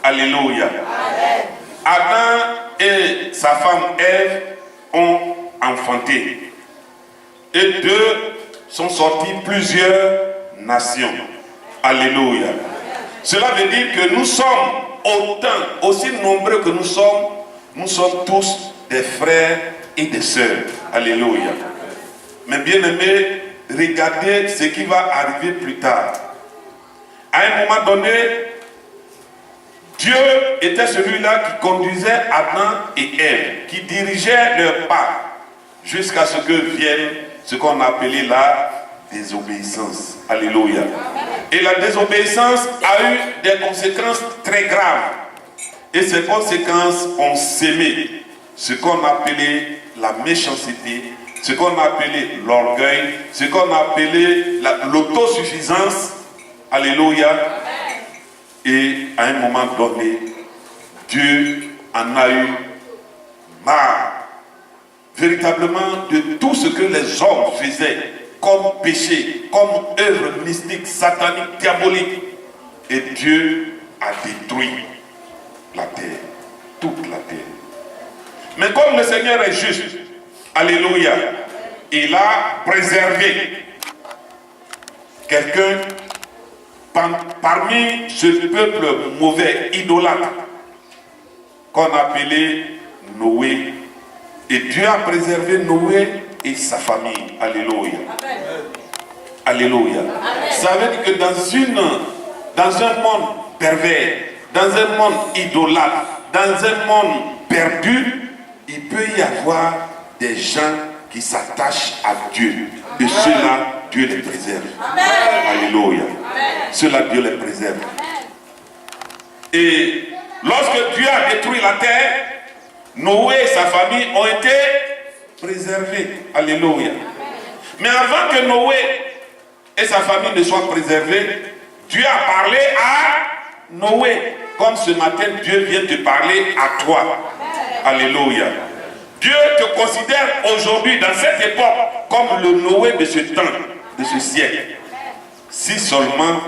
Alléluia. Adam et sa femme Ève ont enfanté. Et d'eux sont sortis plusieurs nations. Alléluia. Cela veut dire que nous sommes aussi nombreux que nous sommes tous des frères et des sœurs. Alléluia. Mais bien aimés, regardez ce qui va arriver plus tard. À un moment donné, Dieu était celui-là qui conduisait Adam et Ève, qui dirigeait leurs pas jusqu'à ce que vienne ce qu'on appelait la désobéissance. Alléluia. Et la désobéissance a eu des conséquences très graves. Et ces conséquences ont sémé ce qu'on appelait la méchanceté, ce qu'on appelait l'orgueil, ce qu'on appelait l'autosuffisance. Alléluia. Et à un moment donné, Dieu en a eu marre, véritablement, de tout ce que les hommes faisaient comme péché, comme œuvre mystique, satanique, diabolique. Et Dieu a détruit la terre, toute la terre. Mais comme le Seigneur est juste, alléluia, il a préservé quelqu'un parmi ce peuple mauvais, idolâtre, qu'on appelait Noé. Et Dieu a préservé Noé et sa famille. Alléluia. Amen. Alléluia. Amen. Ça veut dire que dans un monde pervers, dans un monde idolâtre, dans un monde perdu, il peut y avoir des gens qui s'attachent à Dieu. Et ceux-là, Dieu les préserve. Amen. Alléluia. Ceux-là, Dieu les préserve. Amen. Et lorsque Dieu a détruit la terre, Noé et sa famille ont été préservés. Alléluia. Amen. Mais avant que Noé et sa famille ne soient préservés, Dieu a parlé à Noé. Comme ce matin, Dieu vient te parler à toi. Amen. Alléluia. Dieu te considère aujourd'hui, dans cette époque, comme le Noé de ce temps, de ce siècle. Si seulement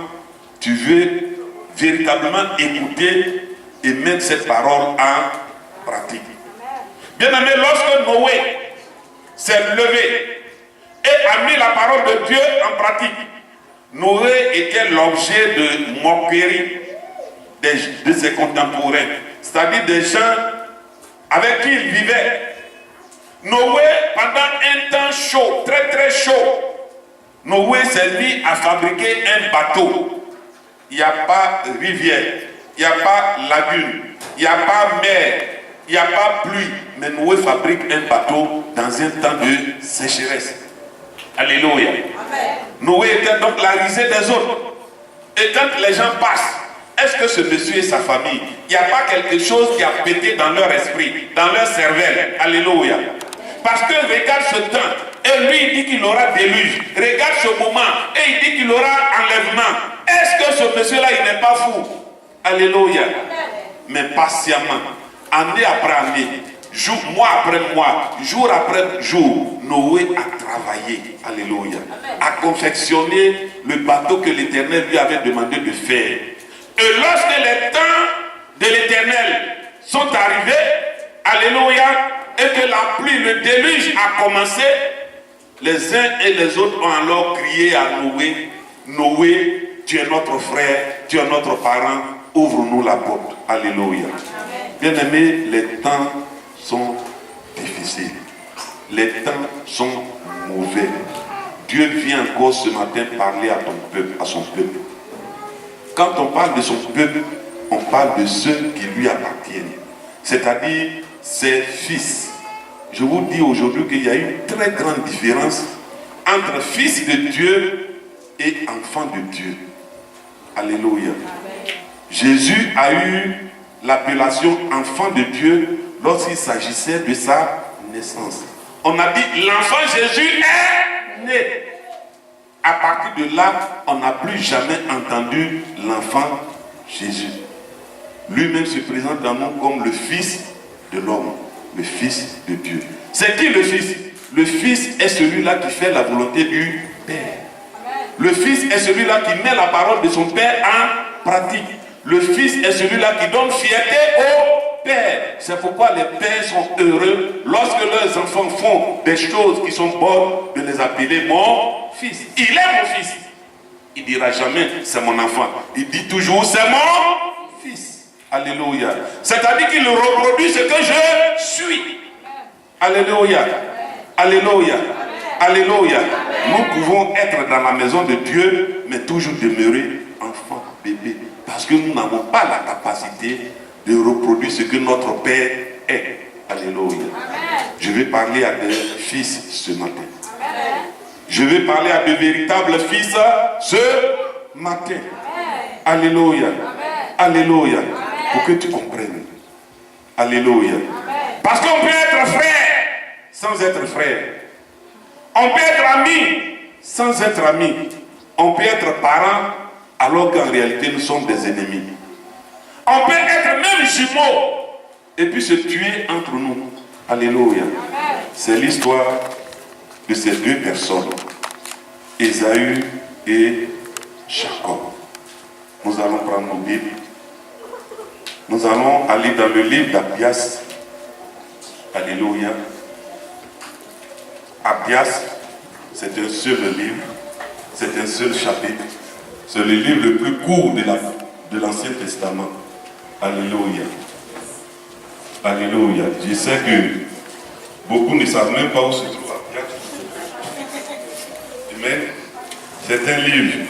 tu veux véritablement écouter et mettre cette parole en pratique. Bien aimé, lorsque Noé s'est levé et a mis la parole de Dieu en pratique, Noé était l'objet de moquerie de ses contemporains, c'est-à-dire des gens avec qui il vivait. Noé, pendant un temps chaud, très très chaud, Noé s'est mis à fabriquer un bateau. Il n'y a pas rivière, il n'y a pas lagune, il n'y a pas mer, il n'y a pas pluie. Mais Noé fabrique un bateau dans un temps de sécheresse. Alléluia. Amen. Noé était donc la risée des autres. Et quand les gens passent, est-ce que ce monsieur et sa famille, il n'y a pas quelque chose qui a pété dans leur esprit, dans leur cervelle? Alléluia. Parce que regarde ce temps, et lui il dit qu'il aura déluge. Regarde ce moment, et il dit qu'il aura enlèvement. Est-ce que ce monsieur-là, il n'est pas fou? Alléluia. Mais patiemment, année après année, mois après mois, jour après jour, Noé a travaillé, alléluia, a confectionné le bateau que l'Éternel lui avait demandé de faire. Et lorsque les temps de l'Éternel sont arrivés, alléluia, et que la pluie, le déluge a commencé, les uns et les autres ont alors crié à Noé, Noé, tu es notre frère, tu es notre parent, ouvre-nous la porte. Alléluia. Bien aimés, les temps sont difficiles. Les temps sont mauvais. Dieu vient encore ce matin parler à ton peuple, à son peuple. Quand on parle de son peuple, on parle de ceux qui lui appartiennent. C'est-à-dire ses fils. Je vous dis aujourd'hui qu'il y a une très grande différence entre fils de Dieu et enfant de Dieu. Alléluia. Jésus a eu l'appellation enfant de Dieu lorsqu'il s'agissait de sa naissance. On a dit l'enfant Jésus est né. À partir de là, on n'a plus jamais entendu l'enfant Jésus. Lui-même se présente dans nous comme le Fils de l'homme, le Fils de Dieu. C'est qui le Fils? Le Fils est celui-là qui fait la volonté du Père. Le Fils est celui-là qui met la parole de son Père en pratique. Le fils est celui-là qui donne fierté au père. C'est pourquoi les pères sont heureux lorsque leurs enfants font des choses qui sont bonnes, de les appeler mon fils. Il est mon fils. Il ne dira jamais c'est mon enfant. Il dit toujours c'est mon fils. Alléluia. C'est-à-dire qu'il reproduit ce que je suis. Alléluia. Alléluia. Alléluia. Nous pouvons être dans la maison de Dieu, mais toujours demeurer enfant, bébé. Parce que nous n'avons pas la capacité de reproduire ce que notre Père est. Alléluia. Je vais parler à des fils ce matin. Je vais parler à de véritables fils ce matin. Alléluia. Alléluia. Pour que tu comprennes. Alléluia. Parce qu'on peut être frère sans être frère. On peut être ami sans être ami. On peut être parent alors qu'en réalité nous sommes des ennemis. On peut être même jumeaux et puis se tuer entre nous. Alléluia. C'est l'histoire de ces deux personnes, Ésaü et Jacob. Nous allons prendre nos Bibles. Nous allons aller dans le livre d'Abias. Alléluia. Abias, c'est un seul livre, c'est un seul chapitre. C'est le livre le plus court de l'Ancien Testament. Alléluia. Alléluia. Je sais que beaucoup ne savent même pas où se trouve Abias. Mais c'est un livre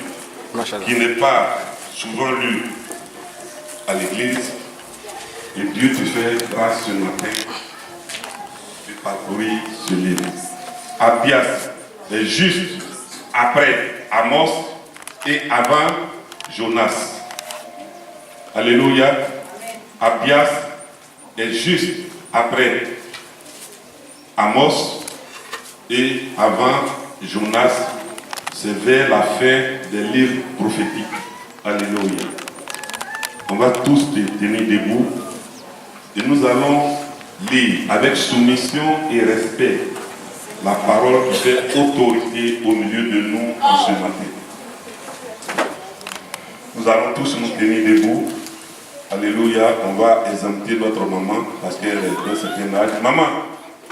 qui n'est pas souvent lu à l'église. Et Dieu te fait grâce ce matin de parcourir ce livre. Abias est juste après Amos et avant Jonas. Alléluia. Abias est juste après Amos et avant Jonas. C'est vers la fin des livres prophétiques. Alléluia. On va tous tenir debout et nous allons lire avec soumission et respect la parole qui fait autorité au milieu de nous ce matin. Nous allons tous nous tenir debout. Alléluia. On va exempter notre maman parce qu'elle est d'un certain âge. Maman,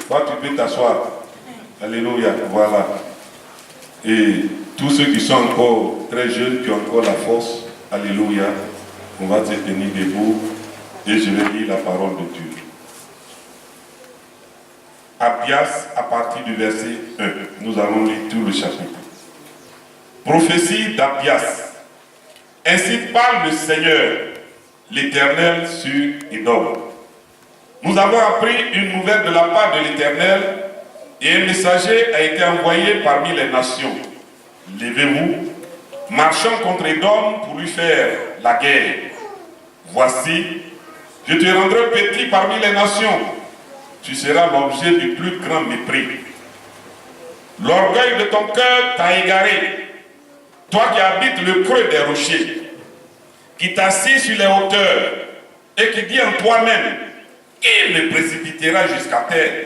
toi tu peux t'asseoir. Alléluia. Voilà. Et tous ceux qui sont encore très jeunes, qui ont encore la force, alléluia, on va se tenir debout et je vais lire la parole de Dieu. Abias, à partir du verset 1, nous allons lire tout le chapitre. Prophétie d'Abias. Ainsi parle le Seigneur, l'Éternel sur Édom. Nous avons appris une nouvelle de la part de l'Éternel et un messager a été envoyé parmi les nations. Levez-vous, marchons contre Édom pour lui faire la guerre. Voici, je te rendrai petit parmi les nations. Tu seras l'objet du plus grand mépris. L'orgueil de ton cœur t'a égaré. Toi qui habites le creux des rochers, qui t'assis sur les hauteurs et qui dis en toi-même, il me précipitera jusqu'à terre.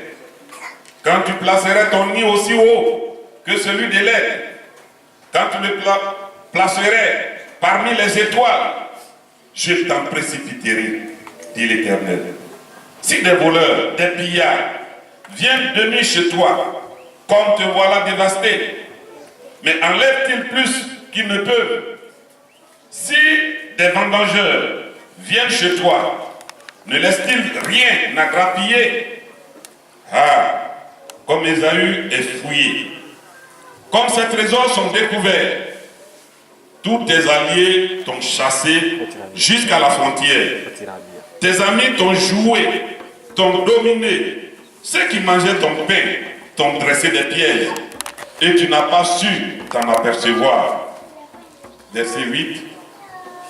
Quand tu placerais ton nid aussi haut que celui des lettres, quand tu le placerais parmi les étoiles, je t'en précipiterai, dit l'Éternel. Si des voleurs, des pillards viennent de nuit chez toi, comme te voilà dévasté, mais enlèvent-ils plus qu'ils ne peuvent? Si des vendangeurs viennent chez toi, ne laissent-ils rien à grappiller? Ah, comme Ésaü est fouillé, comme ces trésors sont découverts, tous tes alliés t'ont chassé jusqu'à la frontière. Tes amis t'ont joué, t'ont dominé. Ceux qui mangeaient ton pain t'ont dressé des pièges et tu n'as pas su t'en apercevoir. Verset 8.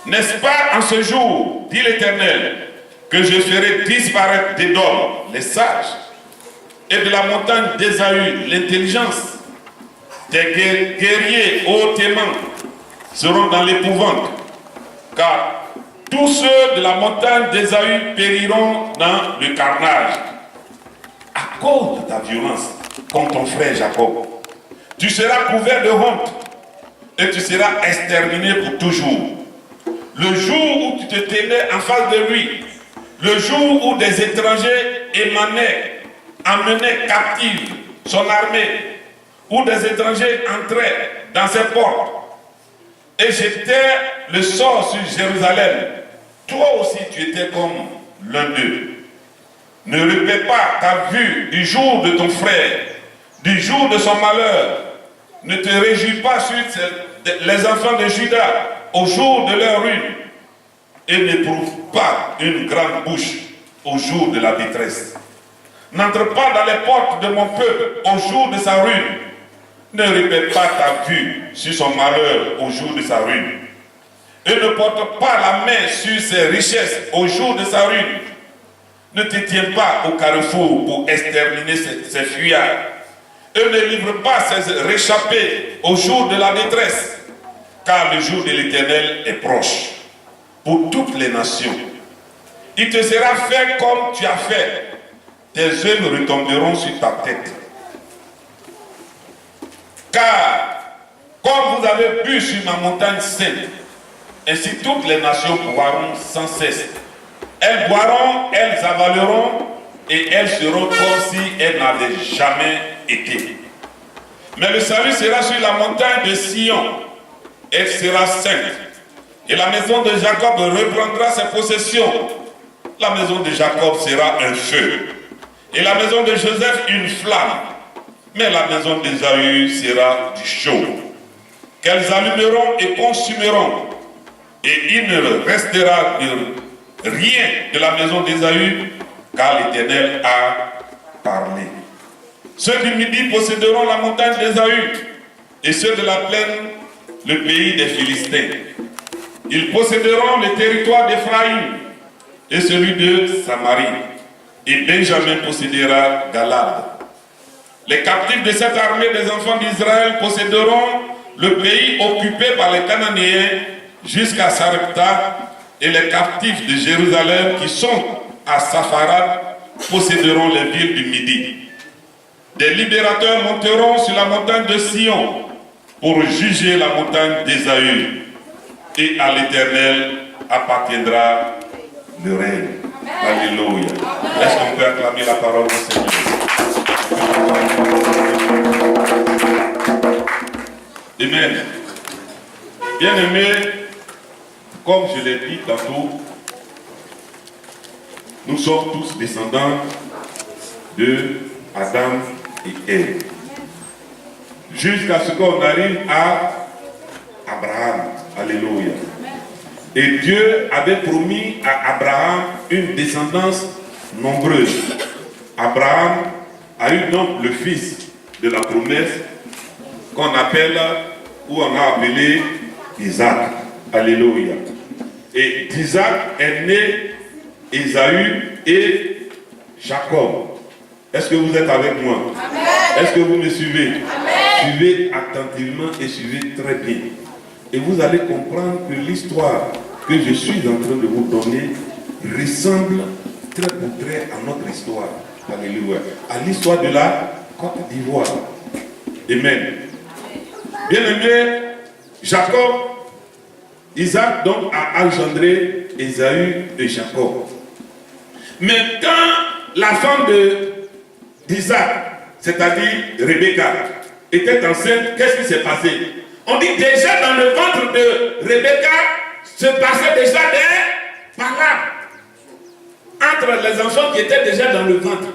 N'est-ce pas en ce jour, dit l'Éternel, que je ferai disparaître d'Édom les sages et de la montagne d'Ésaü l'intelligence? Tes guerriers hautement seront dans l'épouvante, car tous ceux de la montagne d'Ésaü périront dans le carnage à cause de ta violence contre ton frère Jacob. Tu seras couvert de honte et tu seras exterminé pour toujours. le jour où tu te tenais en face de lui, le jour où des étrangers amenaient captive son armée, où des étrangers entraient dans ses portes et jetaient le sort sur Jérusalem, toi aussi tu étais comme l'un d'eux. Ne répète pas ta vue du jour de ton frère, du jour de son malheur. Ne te réjouis pas sur les enfants de Juda au jour de leur ruine, et n'éprouve pas une grande bouche au jour de la détresse. N'entre pas dans les portes de mon peuple au jour de sa ruine. Ne répète pas ta vue sur son malheur au jour de sa ruine. Et ne porte pas la main sur ses richesses au jour de sa ruine. Ne te tiens pas au carrefour pour exterminer ses fuyards. Et ne livre pas ses réchappés au jour de la détresse. Car le jour de l'Éternel est proche pour toutes les nations. Il te sera fait comme tu as fait. Tes œuvres retomberont sur ta tête. Car, comme vous avez bu sur ma montagne sainte, ainsi toutes les nations boiront sans cesse. Elles boiront, elles avaleront, et elles seront comme si elles n'avaient jamais été. Mais le salut sera sur la montagne de Sion. Elle sera sainte. Et la maison de Jacob reprendra ses possessions. La maison de Jacob sera un feu. Et la maison de Joseph une flamme. Mais la maison d'Ésaü sera du chaud, qu'elles allumeront et consumeront. Et il ne restera rien de la maison d'Ésaü, car l'Éternel a parlé. Ceux du midi posséderont la montagne d'Ésaü, et ceux de la plaine, le pays des Philistins. Ils posséderont le territoire d'Éphraïm, et celui de Samarie. Et Benjamin possédera Galade. Les captifs de cette armée des enfants d'Israël posséderont le pays occupé par les Cananéens jusqu'à Sarepta, et les captifs de Jérusalem qui sont à Sapharad posséderont les villes du Midi. Des libérateurs monteront sur la montagne de Sion pour juger la montagne d'Ésaü, et à l'Éternel appartiendra le règne. Alléluia. Est-ce qu'on peut acclamer la parole du Seigneur? Amen. Bien-aimés, comme je l'ai dit tantôt, nous sommes tous descendants de Adam et Ève. Jusqu'à ce qu'on arrive à Abraham. Alléluia. Et Dieu avait promis à Abraham une descendance nombreuse. Abraham a eu donc le fils de la promesse qu'on appelle, ou on a appelé Isaac. Alléluia. Et d'Isaac est né Ésaü et Jacob. Est-ce que vous êtes avec moi? Est-ce que vous me suivez? Amen. Suivez attentivement et suivez très bien. Et vous allez comprendre que l'histoire que je suis en train de vous donner ressemble très pour très à notre histoire. Alléluia. À l'histoire de la Côte d'Ivoire. Amen. Bien-aimé, Jacob, Isaac donc a engendré Ésaü et Jacob. Mais quand la femme d'Isaac, c'est-à-dire Rebecca, était enceinte, qu'est-ce qui s'est passé? On dit déjà dans le ventre de Rebecca se passait déjà des paroles entre les enfants qui étaient déjà dans le ventre.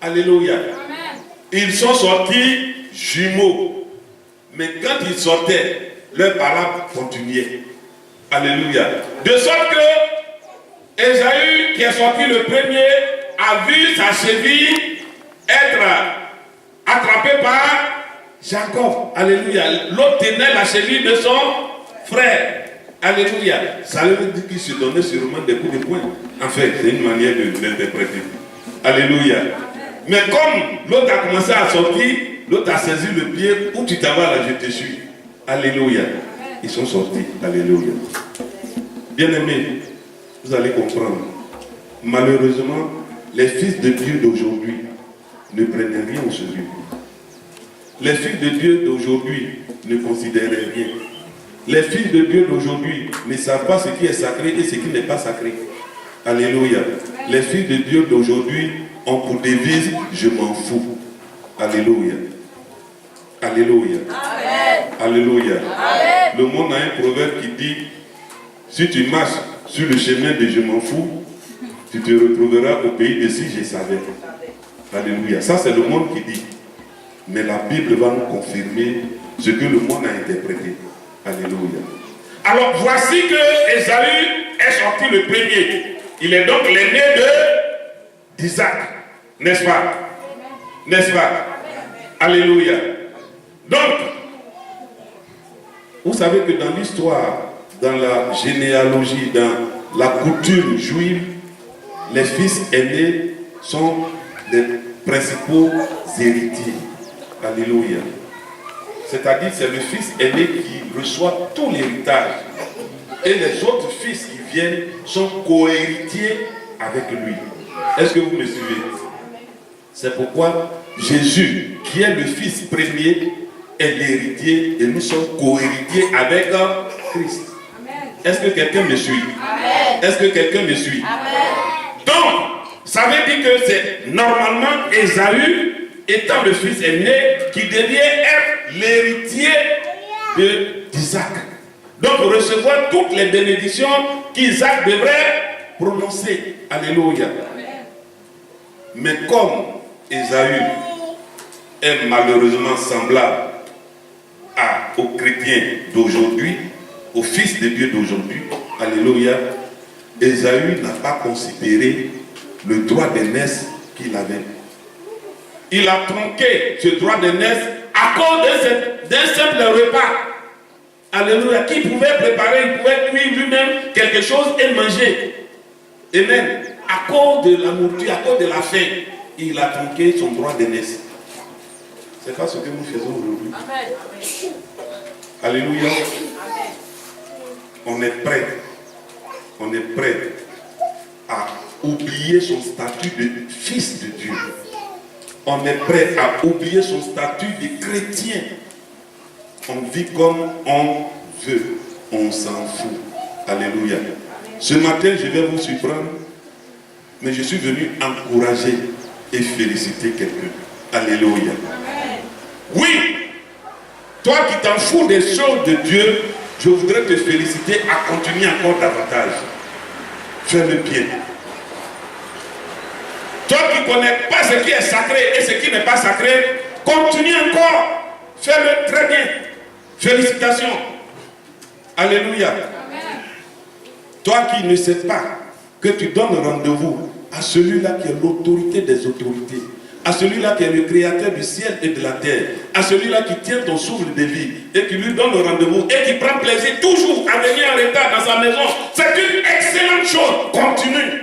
Alléluia. Amen. Ils sont sortis jumeaux. Mais quand ils sortaient, leurs paroles continuaient. Alléluia. De sorte que Ésaü, qui est sorti le premier, a vu sa cheville être attrapée par Jacob. Alléluia. L'autre tenait la cheville de son frère. Alléluia. Ça veut dire qu'il se donnait sûrement des coups de poing. En fait, c'est une manière de l'interpréter. Alléluia. Mais comme l'autre a commencé à sortir, l'autre a saisi le pied. Où tu t'en vas là, je te suis. Alléluia. Ils sont sortis. Alléluia. Bien-aimés, vous allez comprendre. Malheureusement, les fils de Dieu d'aujourd'hui ne prennent rien au sérieux. Les fils de Dieu d'aujourd'hui ne considèrent rien. Les fils de Dieu d'aujourd'hui ne savent pas ce qui est sacré et ce qui n'est pas sacré. Alléluia. Les fils de Dieu d'aujourd'hui ont pour devise « Je m'en fous ». Alléluia. Alléluia. Amen. Alléluia. Amen. Le monde a un proverbe qui dit « Si tu marches sur le chemin de je m'en fous, tu te retrouveras au pays de si je savais. » Alléluia. Ça c'est le monde qui dit. Mais la Bible va nous confirmer ce que le monde a interprété. Alléluia. Alors voici que Ésaü est sorti le premier. Il est donc l'aîné d'Isaac. N'est-ce pas? N'est-ce pas? Alléluia. Donc, vous savez que dans l'histoire, dans la généalogie, dans la coutume juive, les fils aînés sont les principaux héritiers. Alléluia. C'est-à-dire c'est le fils aîné qui reçoit tout l'héritage. Et les autres fils qui viennent sont co-héritiers avec lui. Est-ce que vous me suivez? C'est pourquoi Jésus, qui est le fils premier, est l'héritier et nous sommes co-héritiers avec Christ. Est-ce que quelqu'un me suit? Est-ce que quelqu'un me suit? Donc, ça veut dire que c'est normalement Ésaü, étant le fils aîné, qui devient être l'héritier d'Isaac. Donc recevoir toutes les bénédictions qu'Isaac devrait prononcer. Alléluia. Mais comme Ésaü est malheureusement semblable aux chrétiens d'aujourd'hui, aux fils de Dieu d'aujourd'hui, alléluia, Ésaü n'a pas considéré le droit d'aînesse qu'il avait. Il a tronqué ce droit d'aînesse à cause d'un simple repas. Alléluia. Qui pouvait préparer, il pouvait cuire lui-même quelque chose et manger. Amen. À cause de la nourriture, à cause de la faim, il a tronqué son droit d'aînesse. C'est pas ce que nous faisons aujourd'hui. Alléluia. On est prêt. On est prêt à oublier son statut de fils de Dieu. On est prêt à oublier son statut de chrétien. On vit comme on veut. On s'en fout. Alléluia. Ce matin, je vais vous surprendre, mais je suis venu encourager et féliciter quelqu'un. Alléluia. Oui, toi qui t'en fous des choses de Dieu, je voudrais te féliciter à continuer encore davantage. Fais-le bien. Toi qui ne connais pas ce qui est sacré et ce qui n'est pas sacré, continue encore. Fais-le très bien. Félicitations. Alléluia. Amen. Toi qui ne sais pas que tu donnes rendez-vous à celui-là qui est l'autorité des autorités, à celui-là qui est le créateur du ciel et de la terre, à celui-là qui tient ton souffle de vie et qui lui donne le rendez-vous et qui prend plaisir toujours à venir en retard dans sa maison, c'est une excellente chose. Continue.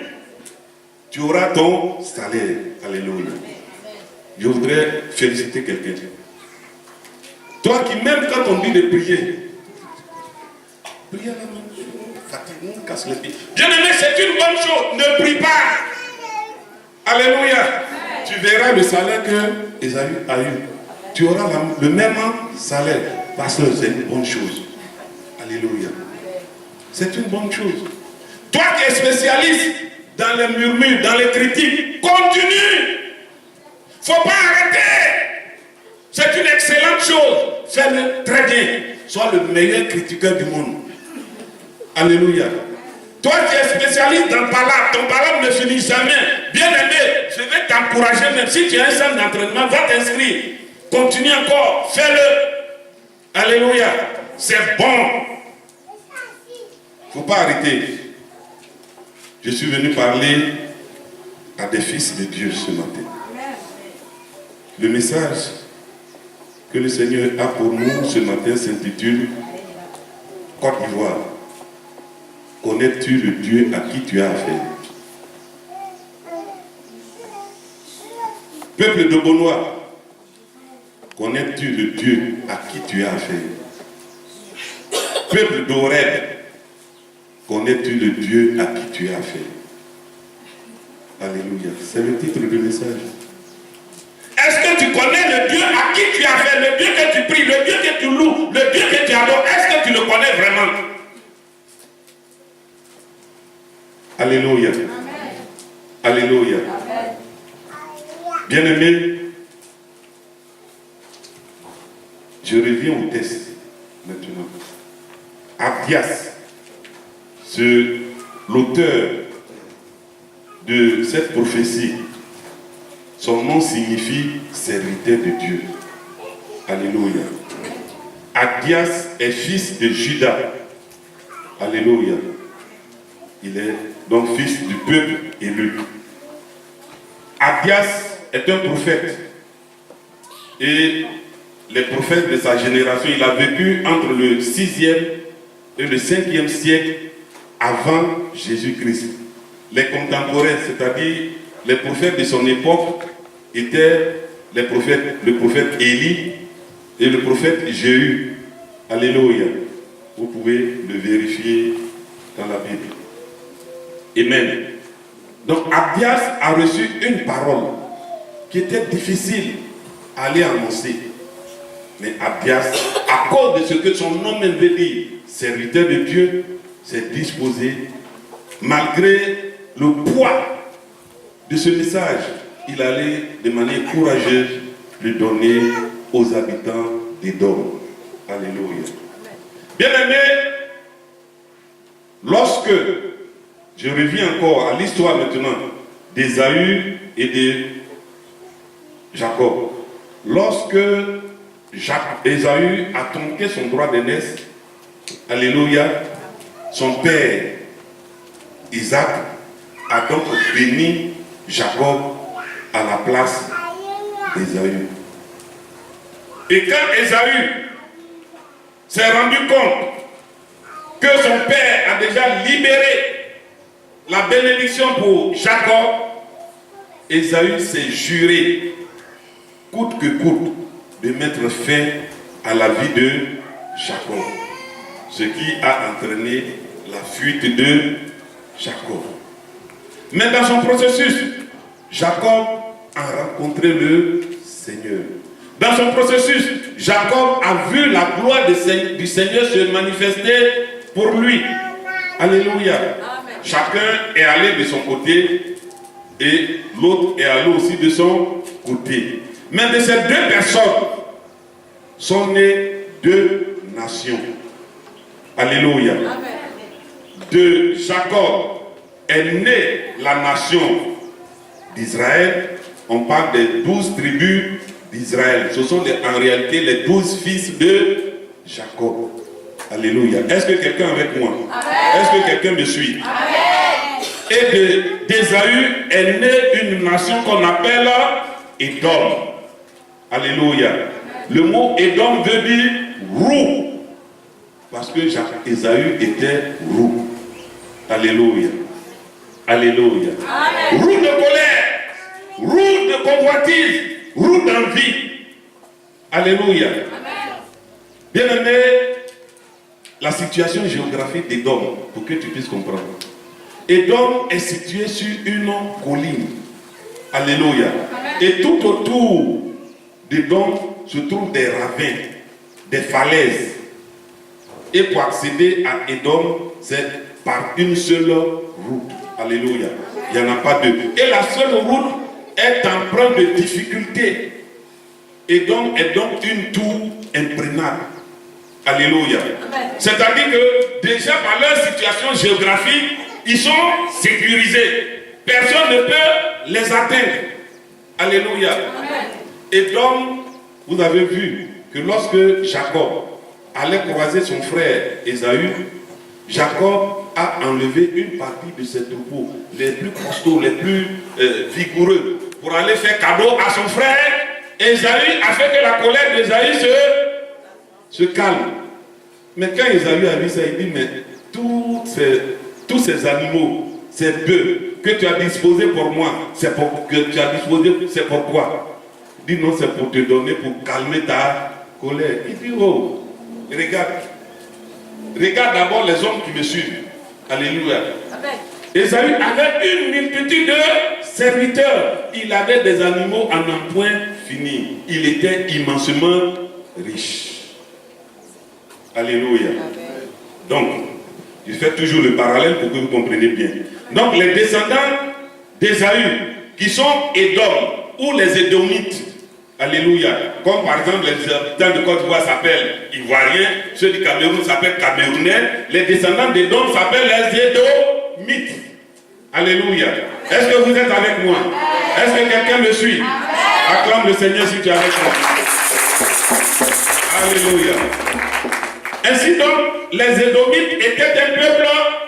Tu auras ton salaire. Alléluia. Je voudrais féliciter quelqu'un. Toi qui, même quand on dit de prier, priez à la main, fatigue, on casse les pieds. Bien-aimé, c'est une bonne chose. Ne prie pas. Alléluia. Tu verras le salaire que Ésaü a eu. Tu auras le même salaire. Parce que c'est une bonne chose. Alléluia. C'est une bonne chose. Toi qui es spécialiste dans les murmures, dans les critiques, continue. Il ne faut pas arrêter. C'est une excellente chose. Fais-le très bien. Sois le meilleur critiqueur du monde. Alléluia. Toi qui es spécialiste dans le palabre, ton palabre ne finit jamais. Bien aimé, je vais t'encourager, même si tu as un centre d'entraînement, va t'inscrire. Continue encore, fais-le. Alléluia. C'est bon. Il ne faut pas arrêter. Je suis venu parler à des fils de Dieu ce matin. Le message que le Seigneur a pour nous ce matin s'intitule Côte d'Ivoire. Connais-tu le Dieu à qui tu as affaire? Peuple de Bonois, connais-tu le Dieu à qui tu as affaire? Peuple d'Oreb, connais-tu le Dieu à qui tu as affaire? Alléluia. C'est le titre du message. Est-ce que tu connais le Dieu à qui tu as affaire? Le Dieu que tu pries, le Dieu que tu loues, le Dieu que tu adores? Est-ce que tu le connais vraiment. Alléluia. Alléluia. Bien-aimé, je reviens au test maintenant. Abdias, l'auteur de cette prophétie, son nom signifie serviteur de Dieu. Alléluia. Abdias est fils de Judas. Alléluia. Il est donc fils du peuple élu. Abdias est un prophète. Et les prophètes de sa génération, il a vécu entre le 6e et le 5e siècle avant Jésus-Christ. Les contemporains, c'est-à-dire les prophètes de son époque, étaient le prophète Élie et le prophète Jéhu. Alléluia. Vous pouvez le vérifier dans la Bible. Amen. Donc Abdias a reçu une parole qui était difficile à aller annoncer. Mais Abdias, à cause de ce que son nom même veut dire, serviteur de Dieu, s'est disposé, malgré le poids de ce message, il allait de manière courageuse le donner aux habitants d'Édom. Alléluia. Bien-aimé, lorsque, je reviens encore à l'histoire maintenant d'Ésaü et de Jacob, lorsque Ésaü a tronqué son droit d'aînesse, alléluia, son père Isaac a donc béni Jacob à la place d'Ésaü. Et quand Ésaü s'est rendu compte que son père a déjà libéré la bénédiction pour Jacob, Ésaü s'est juré, coûte que coûte, de mettre fin à la vie de Jacob. Ce qui a entraîné la fuite de Jacob. Mais dans son processus, Jacob a rencontré le Seigneur. Dans son processus, Jacob a vu la gloire du Seigneur se manifester pour lui. Alléluia. Amen. Chacun est allé de son côté et l'autre est allé aussi de son côté. Mais de ces deux personnes sont nées deux nations. Alléluia. Amen. De Jacob est née la nation d'Israël. On parle des 12 tribus d'Israël. Ce sont en réalité les 12 fils de Jacob. Alléluia. Est-ce que quelqu'un est avec moi? Est-ce que quelqu'un me suit? Amen. Et d'Ésaü est née une nation qu'on appelle Édom. Alléluia. Le mot Édom veut dire roux. Parce que Ésaü était roux. Alléluia. Alléluia. Amen. Roux de colère, roux de convoitise, roux d'envie. Alléluia. Bien-aimé, la situation géographique d'Édom, pour que tu puisses comprendre. Édom est situé sur une colline. Alléluia. Et tout autour d'Édom se trouvent des ravins, des falaises. Et pour accéder à Édom, c'est par une seule route. Alléluia. Il n'y en a pas deux. Et la seule route est empreinte de difficultés. Édom est donc une tour imprenable. Alléluia. C'est-à-dire que déjà par leur situation géographique, ils sont sécurisés. Personne ne peut les atteindre. Alléluia. Et donc, vous avez vu que lorsque Jacob allait croiser son frère Ésaü, Jacob a enlevé une partie de ses troupeaux, les plus costauds, les plus vigoureux, pour aller faire cadeau à son frère. Ésaü a fait que la colère d'Ésaü se calme. Mais quand Ésaü a vu ça, il dit, mais tous ces animaux, ces bœufs que tu as disposés pour moi, c'est pourquoi? Il dit non, c'est pour te donner, pour calmer ta colère. Il dit, oh, regarde d'abord les hommes qui me suivent. Alléluia. Ésaü avait une multitude de serviteurs. Il avait des animaux en un point fini. Il était immensément riche. Alléluia. Amen. Donc, je fais toujours le parallèle pour que vous compreniez bien. Donc, les descendants d'Ésaü, qui sont Édom, ou les Édomites, alléluia, comme par exemple les habitants de Côte d'Ivoire s'appellent Ivoiriens, ceux du Cameroun s'appellent Camerounais, les descendants d'Édom s'appellent les Édomites. Alléluia. Est-ce que vous êtes avec moi? Est-ce que quelqu'un me suit? Acclame le Seigneur si tu es avec moi. Alléluia. Ainsi donc, les Édomites étaient un peuple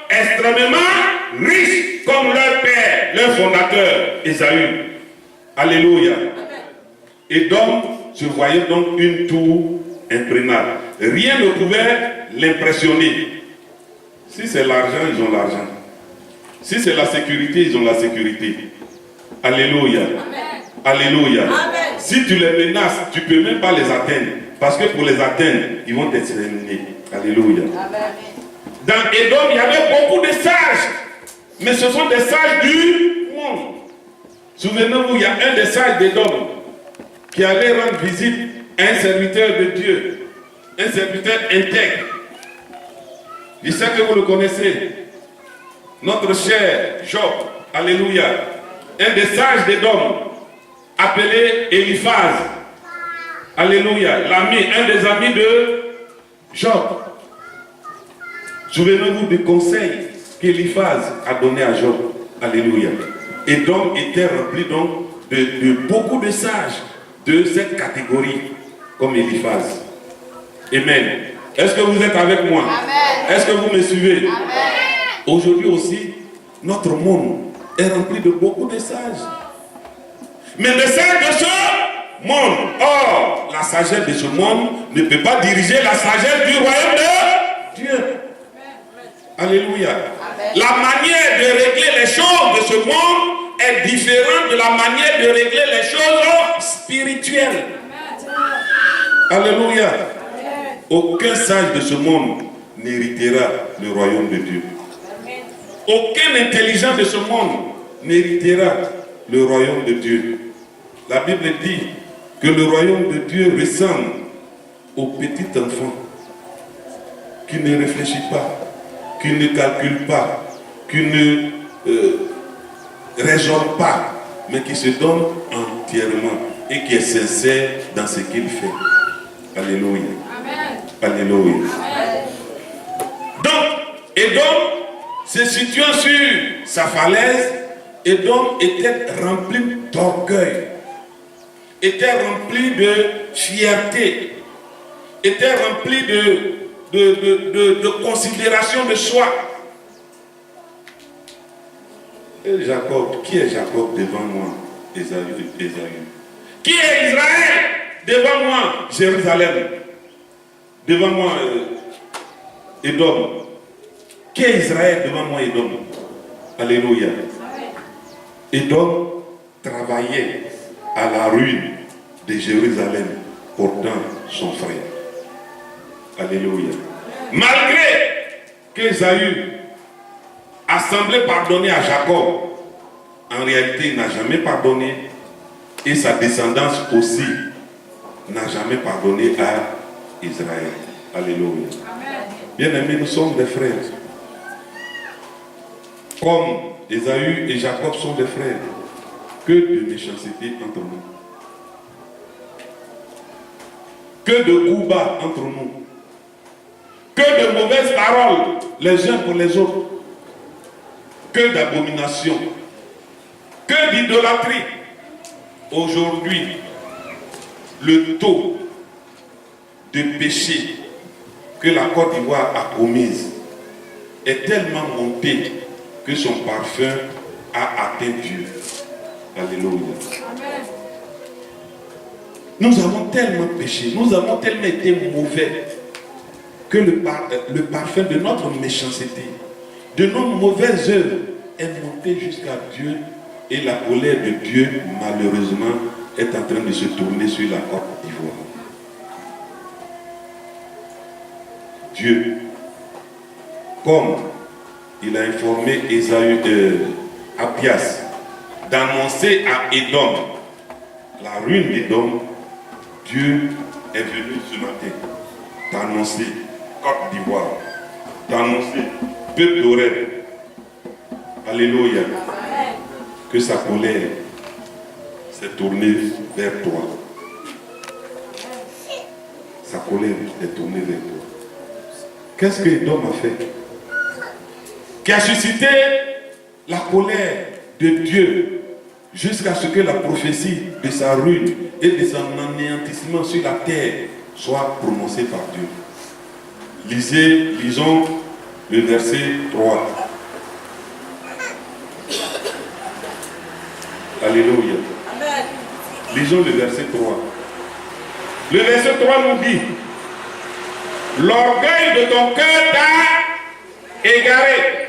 extrêmement riche, comme leur père, leur fondateur, Ésaü. Alléluia. Édom se voyait donc une tour imprenable. Rien ne pouvait l'impressionner. Si c'est l'argent, ils ont l'argent. Si c'est la sécurité, ils ont la sécurité. Alléluia. Amen. Alléluia. Amen. Si tu les menaces, tu ne peux même pas les atteindre. Parce que pour les atteindre, ils vont t'exterminer. Alléluia. Amen. Dans Édom, il y avait beaucoup de sages. Mais ce sont des sages du monde. Souvenez-vous, il y a un des sages d'Édom qui allait rendre visite à un serviteur de Dieu. Un serviteur intègre. Je sais que vous le connaissez. Notre cher Job. Alléluia. Un des sages d'Édom, appelé Eliphaz. Alléluia. L'ami, un des amis de Job. Souvenez-vous du conseil qu'Eliphaz a donné à Job. Alléluia. Édom était rempli donc de beaucoup de sages de cette catégorie, comme Eliphaz. Amen. Est-ce que vous êtes avec moi? Amen. Est-ce que vous me suivez? Amen. Aujourd'hui aussi, notre monde est rempli de beaucoup de sages. Mais les sages de ce monde, or, la sagesse de ce monde ne peut pas diriger la sagesse du royaume de Dieu. Alléluia. Amen. La manière de régler les choses de ce monde est différente de la manière de régler les choses spirituelles. Amen. Alléluia. Amen. Aucun sage de ce monde n'héritera le royaume de Dieu. Amen. Aucun intelligent de ce monde n'héritera le royaume de Dieu. La Bible dit que le royaume de Dieu ressemble au petit enfant qui ne réfléchit pas, qui ne calcule pas, qui ne raisonne pas, mais qui se donne entièrement et qui est sincère dans ce qu'il fait. Alléluia. Amen. Alléluia. Amen. Donc, Édom, se situant sur sa falaise, Édom était rempli d'orgueil, était rempli de fierté, était rempli de considération de soi. Et Jacob, qui est Jacob devant moi? Ésaü. Qui est Israël devant moi? Jérusalem. Devant moi, Édom. Qui est Israël devant moi? Édom. Alléluia. Édom travaillait à la ruine de Jérusalem, portant son frère. Alléluia. Malgré qu'Ésaü a semblé pardonner à Jacob, en réalité il n'a jamais pardonné, et sa descendance aussi n'a jamais pardonné à Israël. Alléluia. Bien-aimés, nous sommes des frères. Comme Ésaü et Jacob sont des frères, que de méchanceté entre nous, que de coups bas entre nous, que de mauvaises paroles les uns pour les autres, que d'abomination, que d'idolâtrie. Aujourd'hui, le taux de péché que la Côte d'Ivoire a commise est tellement monté que son parfum a atteint Dieu. Alléluia. Amen. Nous avons tellement péché, nous avons tellement été mauvais que le parfum de notre méchanceté, de nos mauvaises œuvres est monté jusqu'à Dieu, et la colère de Dieu, malheureusement, est en train de se tourner sur la Côte d'Ivoire. Dieu, comme il a informé Abias d'annoncer à Édom la ruine d'Édom, Dieu est venu ce matin d'annoncer Côte d'Ivoire d'annoncer, peuple d'horaire, alléluia, que sa colère s'est tournée vers toi. Sa colère est tournée vers toi. Qu'est-ce que l'homme a fait? Qui a suscité la colère de Dieu jusqu'à ce que la prophétie de sa ruine et de son anéantissement sur la terre soit prononcée par Dieu. Lisons le verset 3. Alléluia. Amen. Lisons le verset 3. Le verset 3 nous dit: l'orgueil de ton cœur t'a égaré.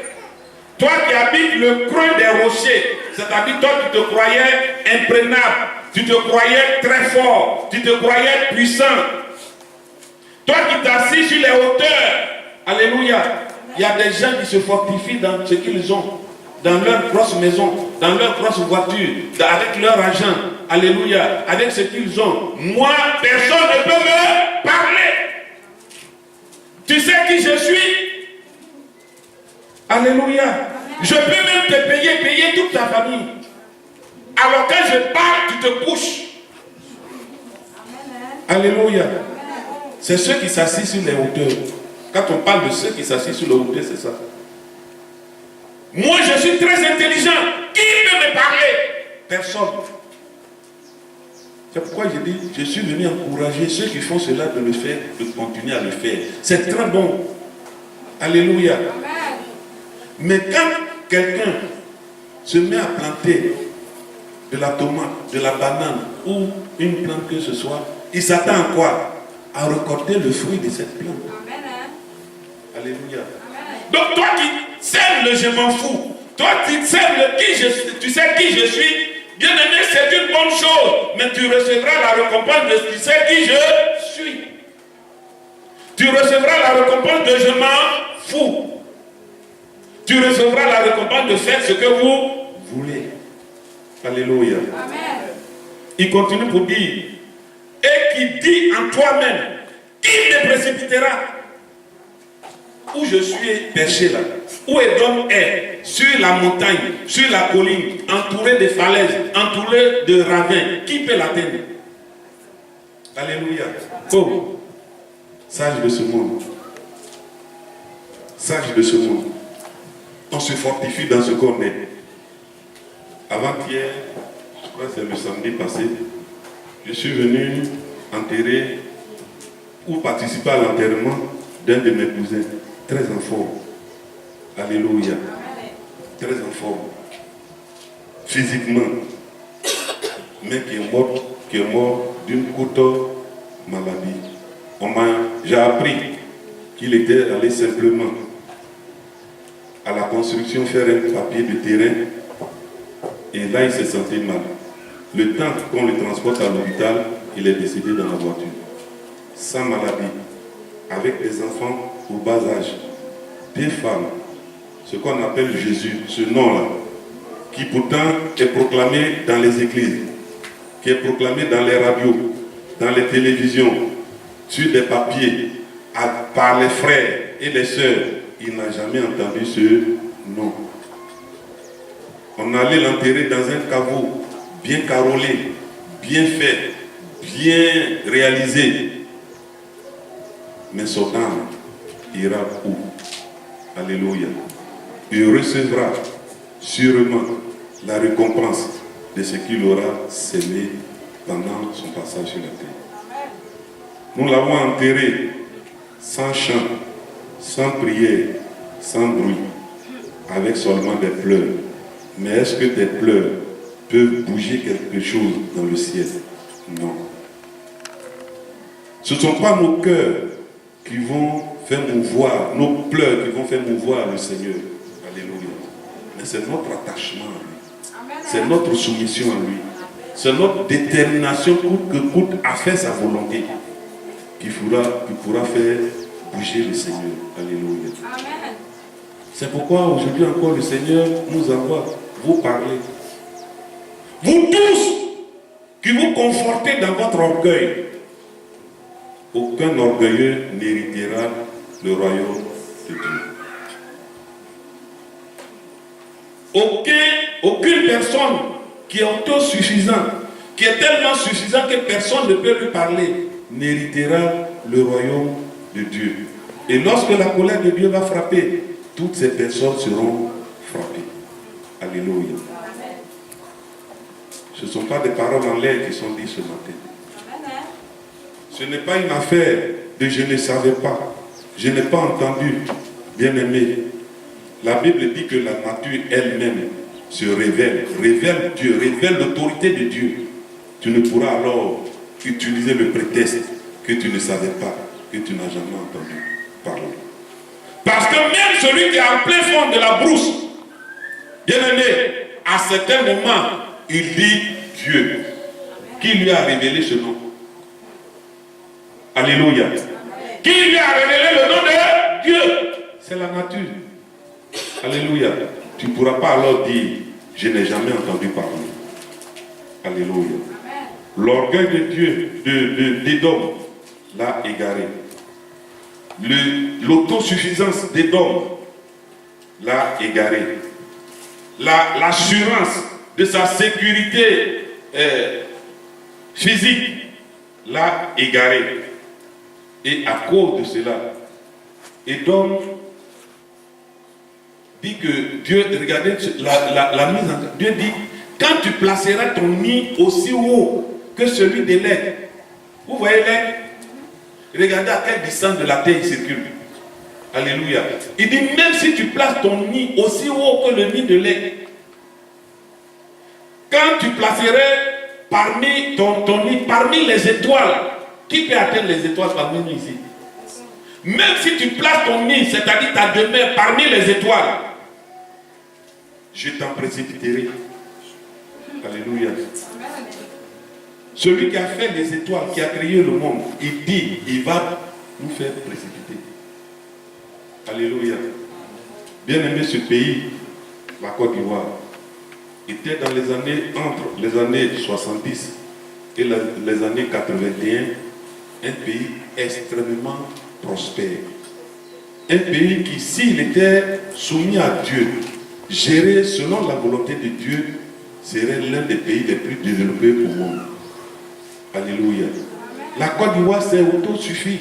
Toi qui habites le creux des rochers, c'est-à-dire toi qui te croyais imprégnable, tu te croyais très fort, tu te croyais puissant. Toi qui t'assis sur les hauteurs, alléluia. Il y a des gens qui se fortifient dans ce qu'ils ont, dans leur grosse maison, dans leur grosse voiture, avec leur argent, alléluia, avec ce qu'ils ont. Moi, personne ne peut me parler. Tu sais qui je suis? Alléluia. Je peux même te payer toute ta famille. Alors quand je parle, tu te couches. Alléluia. C'est ceux qui s'assient sur les hauteurs. Quand on parle de ceux qui s'assient sur les hauteurs, c'est ça. Moi, je suis très intelligent. Qui peut me parler? Personne. C'est pourquoi je dis, je suis venu encourager ceux qui font cela de le faire, de continuer à le faire. C'est très bon. Alléluia. Mais quand quelqu'un se met à planter de la tomate, de la banane ou une plante que ce soit, il s'attend à quoi? À récolter le fruit de cette plante. Alléluia. Donc toi qui sèmes le je m'en fous, toi qui sèmes le qui je suis, tu sais qui je suis, bien aimé, c'est une bonne chose, mais tu recevras la récompense de tu sais qui je suis. Tu recevras la récompense de je m'en fous. Tu recevras la récompense de faire ce que vous voulez. Alléluia. Amen. Il continue pour dire, et qui dit en toi-même, qui me précipitera? Où je suis perché là, où Édom est, sur la montagne, sur la colline, entouré de falaises, entouré de ravins, qui peut l'atteindre? Alléluia. Oh, sage de ce monde. Sage de ce monde. On se fortifie dans ce qu'on est. Avant-hier, je crois que c'est le samedi passé, je suis venu enterrer ou participer à l'enterrement d'un de mes cousins, très en forme. Alléluia. Très en forme. Physiquement. Mais qui est mort d'une courte maladie. J'ai appris qu'il était allé simplement à la construction faire un papier de terrain et là il se sentait mal. Le temps qu'on le transporte à l'hôpital, il est décédé dans la voiture. Sans maladie, avec des enfants au bas âge, des femmes, ce qu'on appelle Jésus, ce nom-là, qui pourtant est proclamé dans les églises, qui est proclamé dans les radios, dans les télévisions, sur des papiers, par les frères et les sœurs. Il n'a jamais entendu ce nom. On allait l'enterrer dans un caveau bien carrelé, bien fait, bien réalisé. Mais son âme ira où? Alléluia. Il recevra sûrement la récompense de ce qu'il aura semé pendant son passage sur la terre. Nous l'avons enterré sans chant, sans prière, sans bruit, avec seulement des pleurs. Mais est-ce que tes pleurs peuvent bouger quelque chose dans le ciel? Non. Ce ne sont pas nos cœurs qui vont faire mouvoir, nos pleurs qui vont faire mouvoir le Seigneur. Alléluia. Mais c'est notre attachement à lui. C'est notre soumission à lui. C'est notre détermination coûte que coûte à faire sa volonté qui pourra faire bouger le Seigneur. Alléluia. Amen. C'est pourquoi aujourd'hui encore le Seigneur nous envoie vous parler. Vous tous qui vous confortez dans votre orgueil, aucun orgueilleux n'héritera le royaume de Dieu. Aucune personne qui est autosuffisante, qui est tellement suffisante que personne ne peut lui parler, n'héritera le royaume de Dieu. Et lorsque la colère de Dieu va frapper, toutes ces personnes seront frappées. Alléluia. Ce ne sont pas des paroles en l'air qui sont dites ce matin. Ce n'est pas une affaire de je ne savais pas, je n'ai pas entendu, bien-aimé. La Bible dit que la nature elle-même se révèle Dieu, révèle l'autorité de Dieu. Tu ne pourras alors utiliser le prétexte que tu ne savais pas, que tu n'as jamais entendu parler. Parce que même celui qui est en plein fond de la brousse, bien-aimé, à certains moments, il dit Dieu. Qui lui a révélé ce nom? Alléluia. Qui lui a révélé le nom de Dieu? C'est la nature. Alléluia. Tu ne pourras pas alors dire, je n'ai jamais entendu parler. Alléluia. L'orgueil de Dieu, d'Édom, l'a égaré. L'autosuffisance d'Édom l'a égaré. L'assurance de sa sécurité physique l'a égaré. Et à cause de cela, Édom dit que Dieu, regardez la mise en... Dieu dit, quand tu placeras ton nid aussi haut que celui de l'aigle, vous voyez l'aigle? Regardez à quelle distance de la terre il circule. Alléluia. Il dit, même si tu places ton nid aussi haut que le nid de l'aigle, quand tu placerais parmi ton nid, parmi les étoiles, qui peut atteindre les étoiles parmi nous ici? Même si tu places ton nid, c'est-à-dire ta demeure parmi les étoiles, je t'en précipiterai. Alléluia. Celui qui a fait les étoiles, qui a créé le monde, il dit, il va nous faire précipiter. Alléluia. Bien aimé, ce pays, la Côte d'Ivoire, était dans les années, entre les années 70 et les années 81, un pays extrêmement prospère. Un pays qui, s'il était soumis à Dieu, géré selon la volonté de Dieu, serait l'un des pays les plus développés au monde. Alléluia. La Côte d'Ivoire s'est autosuffit.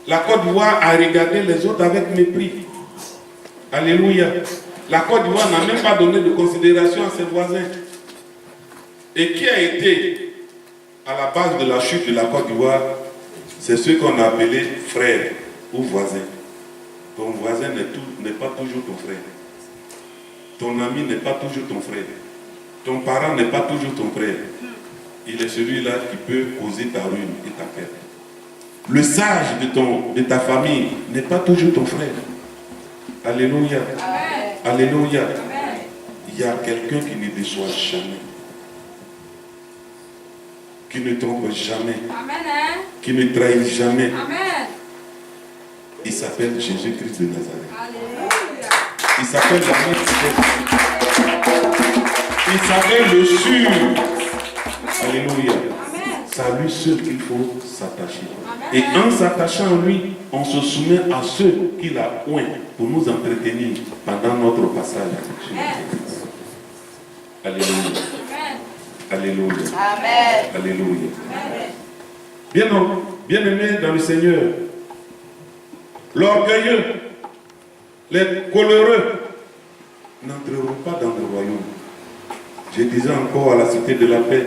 La Côte d'Ivoire a regardé les autres avec mépris. Alléluia. La Côte d'Ivoire n'a même pas donné de considération à ses voisins. Et qui a été à la base de la chute de la Côte d'Ivoire? C'est ceux qu'on a appelés frères ou voisins. Ton voisin n'est pas toujours ton frère. Ton ami n'est pas toujours ton frère. Ton parent n'est pas toujours ton frère. Il est celui-là qui peut causer ta ruine et ta perte. Le sage de ta famille n'est pas toujours ton frère. Alléluia. Amen. Alléluia. Amen. Il y a quelqu'un qui ne déçoit jamais. Qui ne trompe jamais. Amen. Qui ne trahit jamais. Amen. Il s'appelle Jésus-Christ de Nazareth. Alléluia. Il s'appelle la main. Il s'appelle le sûr. Alléluia. C'est à lui seul qu'il faut s'attacher. Et en s'attachant à lui, on se soumet à ceux qu'il a oint pour nous entretenir pendant notre passage. Alléluia. Alléluia. Amen. Alléluia. Bien aimé dans le Seigneur, l'orgueilleux, les coléreux n'entreront pas dans le royaume. Je disais encore à la Cité de la Paix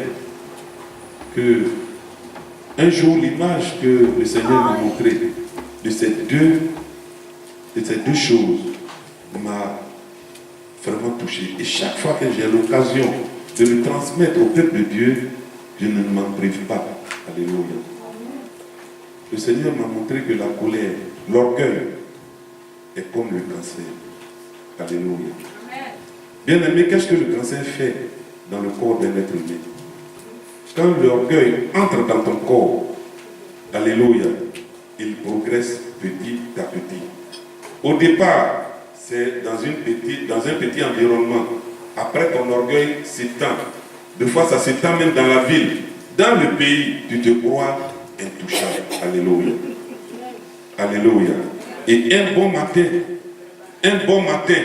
que un jour l'image que le Seigneur m'a montrée de ces deux choses m'a vraiment touché. Et chaque fois que j'ai l'occasion de le transmettre au peuple de Dieu, je ne m'en prive pas. Alléluia. Le Seigneur m'a montré que la colère, l'orgueil est comme le cancer. Alléluia. Bien aimé, qu'est-ce que le cancer fait dans le corps d'un être humain? Quand l'orgueil entre dans ton corps, alléluia, il progresse petit à petit. Au départ, c'est dans un petit environnement. Après, ton orgueil s'étend. Des fois, ça s'étend même dans la ville. Dans le pays, tu te crois intouchable. Alléluia. Alléluia. Et un bon matin,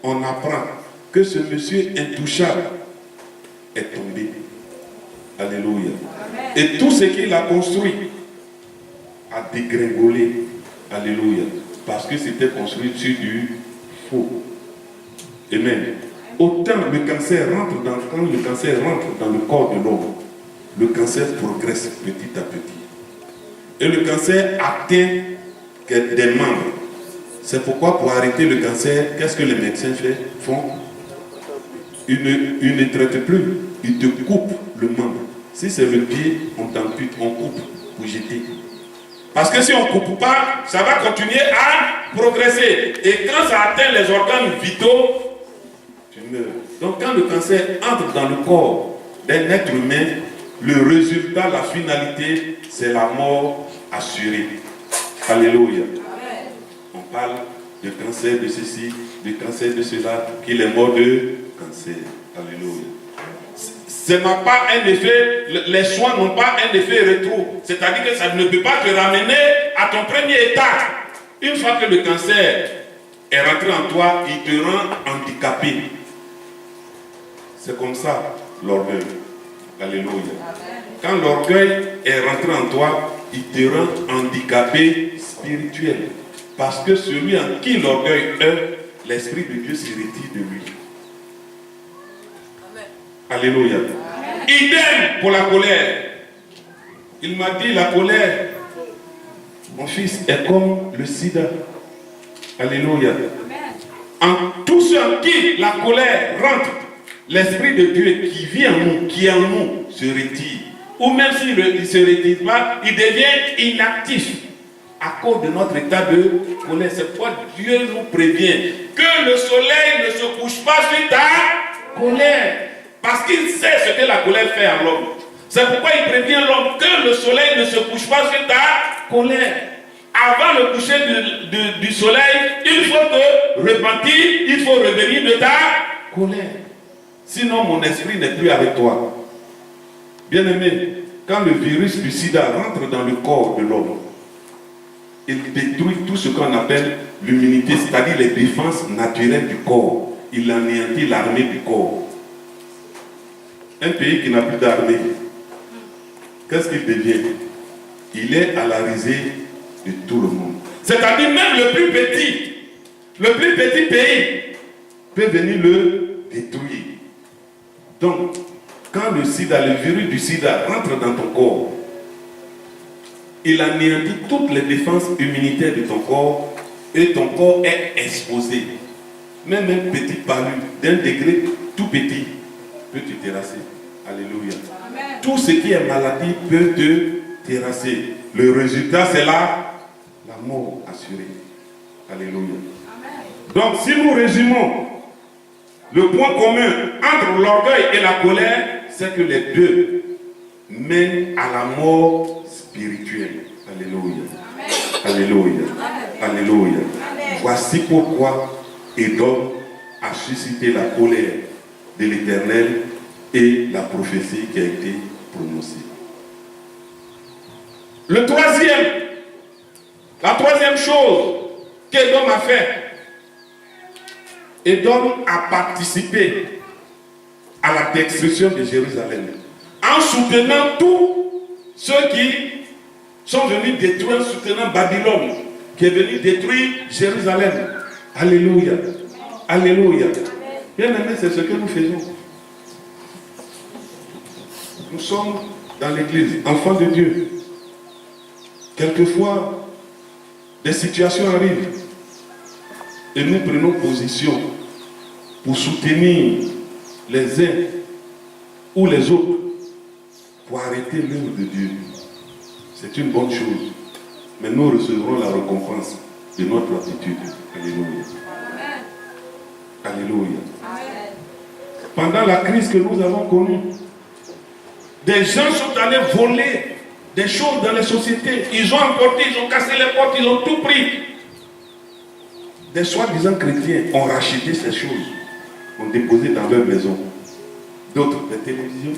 on apprend que ce monsieur intouchable est tombé. Alléluia. Et tout ce qu'il a construit a dégringolé. Alléluia. Parce que c'était construit sur du faux. Amen. Autant le cancer quand le cancer rentre dans le corps de l'homme, le cancer progresse petit à petit. Et le cancer atteint des membres. C'est pourquoi pour arrêter le cancer, qu'est-ce que les médecins font? Ils ne traitent plus, ils te coupent le membre. Si c'est le pied, on t'ampute, on coupe pour jeter. Parce que si on ne coupe pas, ça va continuer à progresser. Et quand ça atteint les organes vitaux, tu meurs. Donc quand le cancer entre dans le corps d'un être humain, le résultat, la finalité, c'est la mort assurée. Alléluia. On parle de cancer de ceci, de cancer de cela, qu'il est mort de cancer. Alléluia. Ce n'a pas un effet, les soins n'ont pas un effet rétro. C'est-à-dire que ça ne peut pas te ramener à ton premier état. Une fois que le cancer est rentré en toi, il te rend handicapé. C'est comme ça l'orgueil. Alléluia. Quand l'orgueil est rentré en toi, il te rend handicapé spirituel. Parce que celui en qui l'orgueil est, l'Esprit de Dieu se retire de lui. Alléluia. Idem pour la colère. Il m'a dit la colère, mon fils, est comme le sida. Alléluia. En tous ceux en qui la colère rentre, l'Esprit de Dieu qui vit en nous, qui est en nous, se retire. Ou même s'il ne se retire pas, il devient inactif à cause de notre état de colère. C'est pourquoi Dieu nous prévient que le soleil ne se couche pas sur ta colère. Parce qu'il sait ce que la colère fait à l'homme. C'est pourquoi il prévient l'homme que le soleil ne se couche pas sur ta colère. Avant le coucher du soleil, il faut te repentir, il faut revenir de ta colère. Sinon, mon esprit n'est plus avec toi. Bien-aimé, quand le virus du sida rentre dans le corps de l'homme, il détruit tout ce qu'on appelle l'immunité, c'est-à-dire les défenses naturelles du corps. Il anéantit l'armée du corps. Un pays qui n'a plus d'armée, qu'est-ce qu'il devient? Il est à la risée de tout le monde. C'est-à-dire même le plus petit pays peut venir le détruire. Donc, quand le sida, le virus du sida rentre dans ton corps, il anéantit toutes les défenses immunitaires de ton corps et ton corps est exposé. Même un petit palu d'un degré tout petit peut te terrasser. Alléluia. Amen. Tout ce qui est maladie peut te terrasser. Le résultat, c'est la mort assurée. Alléluia. Amen. Donc, si nous résumons le point commun entre l'orgueil et la colère, c'est que les deux mènent à la mort spirituelle. Alléluia. Amen. Alléluia. Amen. Alléluia. Amen. Voici pourquoi Édom a suscité la colère de l'Éternel et la prophétie qui a été prononcée. La troisième chose qu'Édom a fait, Édom a participé à la destruction de Jérusalem en soutenant tous ceux qui sont venus détruire, en soutenant Babylone qui est venu détruire Jérusalem. Alléluia. Alléluia. Bien aimé, c'est ce que nous faisons. Nous sommes dans l'église, enfants de Dieu. Quelquefois, des situations arrivent et nous prenons position pour soutenir les uns ou les autres pour arrêter l'œuvre de Dieu. C'est une bonne chose. Mais nous recevrons la récompense de notre attitude. Alléluia. Alléluia. Pendant la crise que nous avons connue, des gens sont allés voler des choses dans les sociétés. Ils ont emporté, ils ont cassé les portes, ils ont tout pris. Des soi-disant chrétiens ont racheté ces choses, ont déposé dans leur maison. D'autres des télévisions,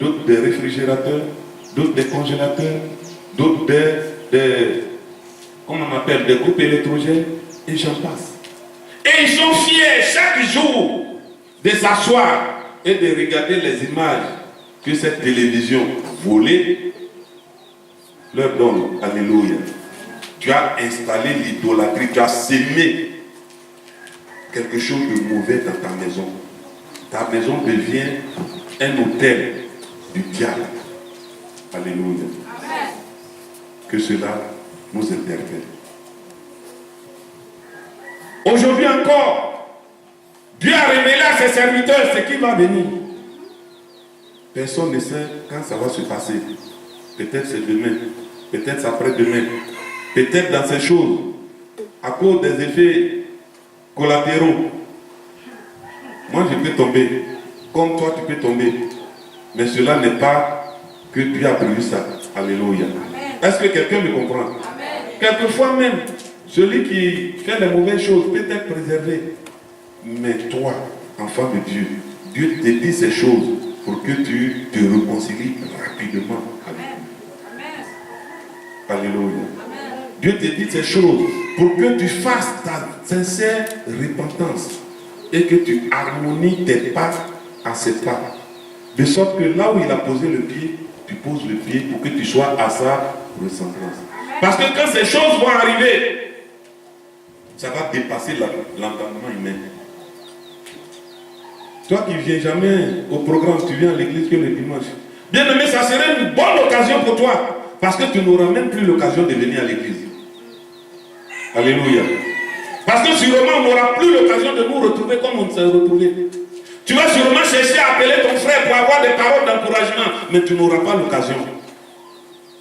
d'autres des réfrigérateurs, d'autres des congélateurs, d'autres des comment on appelle, des groupes électrogènes, et j'en passe. Et ils sont fiers chaque jour de s'asseoir et de regarder les images que cette télévision volée leur donne. Alléluia. Tu as installé l'idolâtrie, tu as sémé quelque chose de mauvais dans ta maison. Ta maison devient un hôtel du diable. Alléluia. Amen. Que cela nous interpelle. Aujourd'hui encore, Dieu a révélé à ses serviteurs ce qui va venir. Personne ne sait quand ça va se passer. Peut-être c'est demain, peut-être c'est après-demain, peut-être dans ces choses, à cause des effets collatéraux. Moi je peux tomber, comme toi tu peux tomber. Mais cela n'est pas que Dieu a prévu ça. Alléluia. Est-ce que quelqu'un me comprend? Amen. Quelquefois même, celui qui fait les mauvaises choses peut être préservé. Mais toi, enfant de Dieu, Dieu te dit ces choses pour que tu te réconcilies rapidement. Amen. Alléluia. Amen. Dieu te dit ces choses pour que tu fasses ta sincère repentance et que tu harmonies tes pas à ses pas. De sorte que là où il a posé le pied, tu poses le pied pour que tu sois à sa ressemblance. Parce que quand ces choses vont arriver, ça va dépasser l'entendement humain. Toi qui ne viens jamais au programme, tu viens à l'église que le dimanche. Bien aimé, ça serait une bonne occasion pour toi. Parce que tu n'auras même plus l'occasion de venir à l'église. Alléluia. Parce que sûrement on n'aura plus l'occasion de nous retrouver comme on s'est retrouvés. Tu vas sûrement chercher à appeler ton frère pour avoir des paroles d'encouragement. Mais tu n'auras pas l'occasion.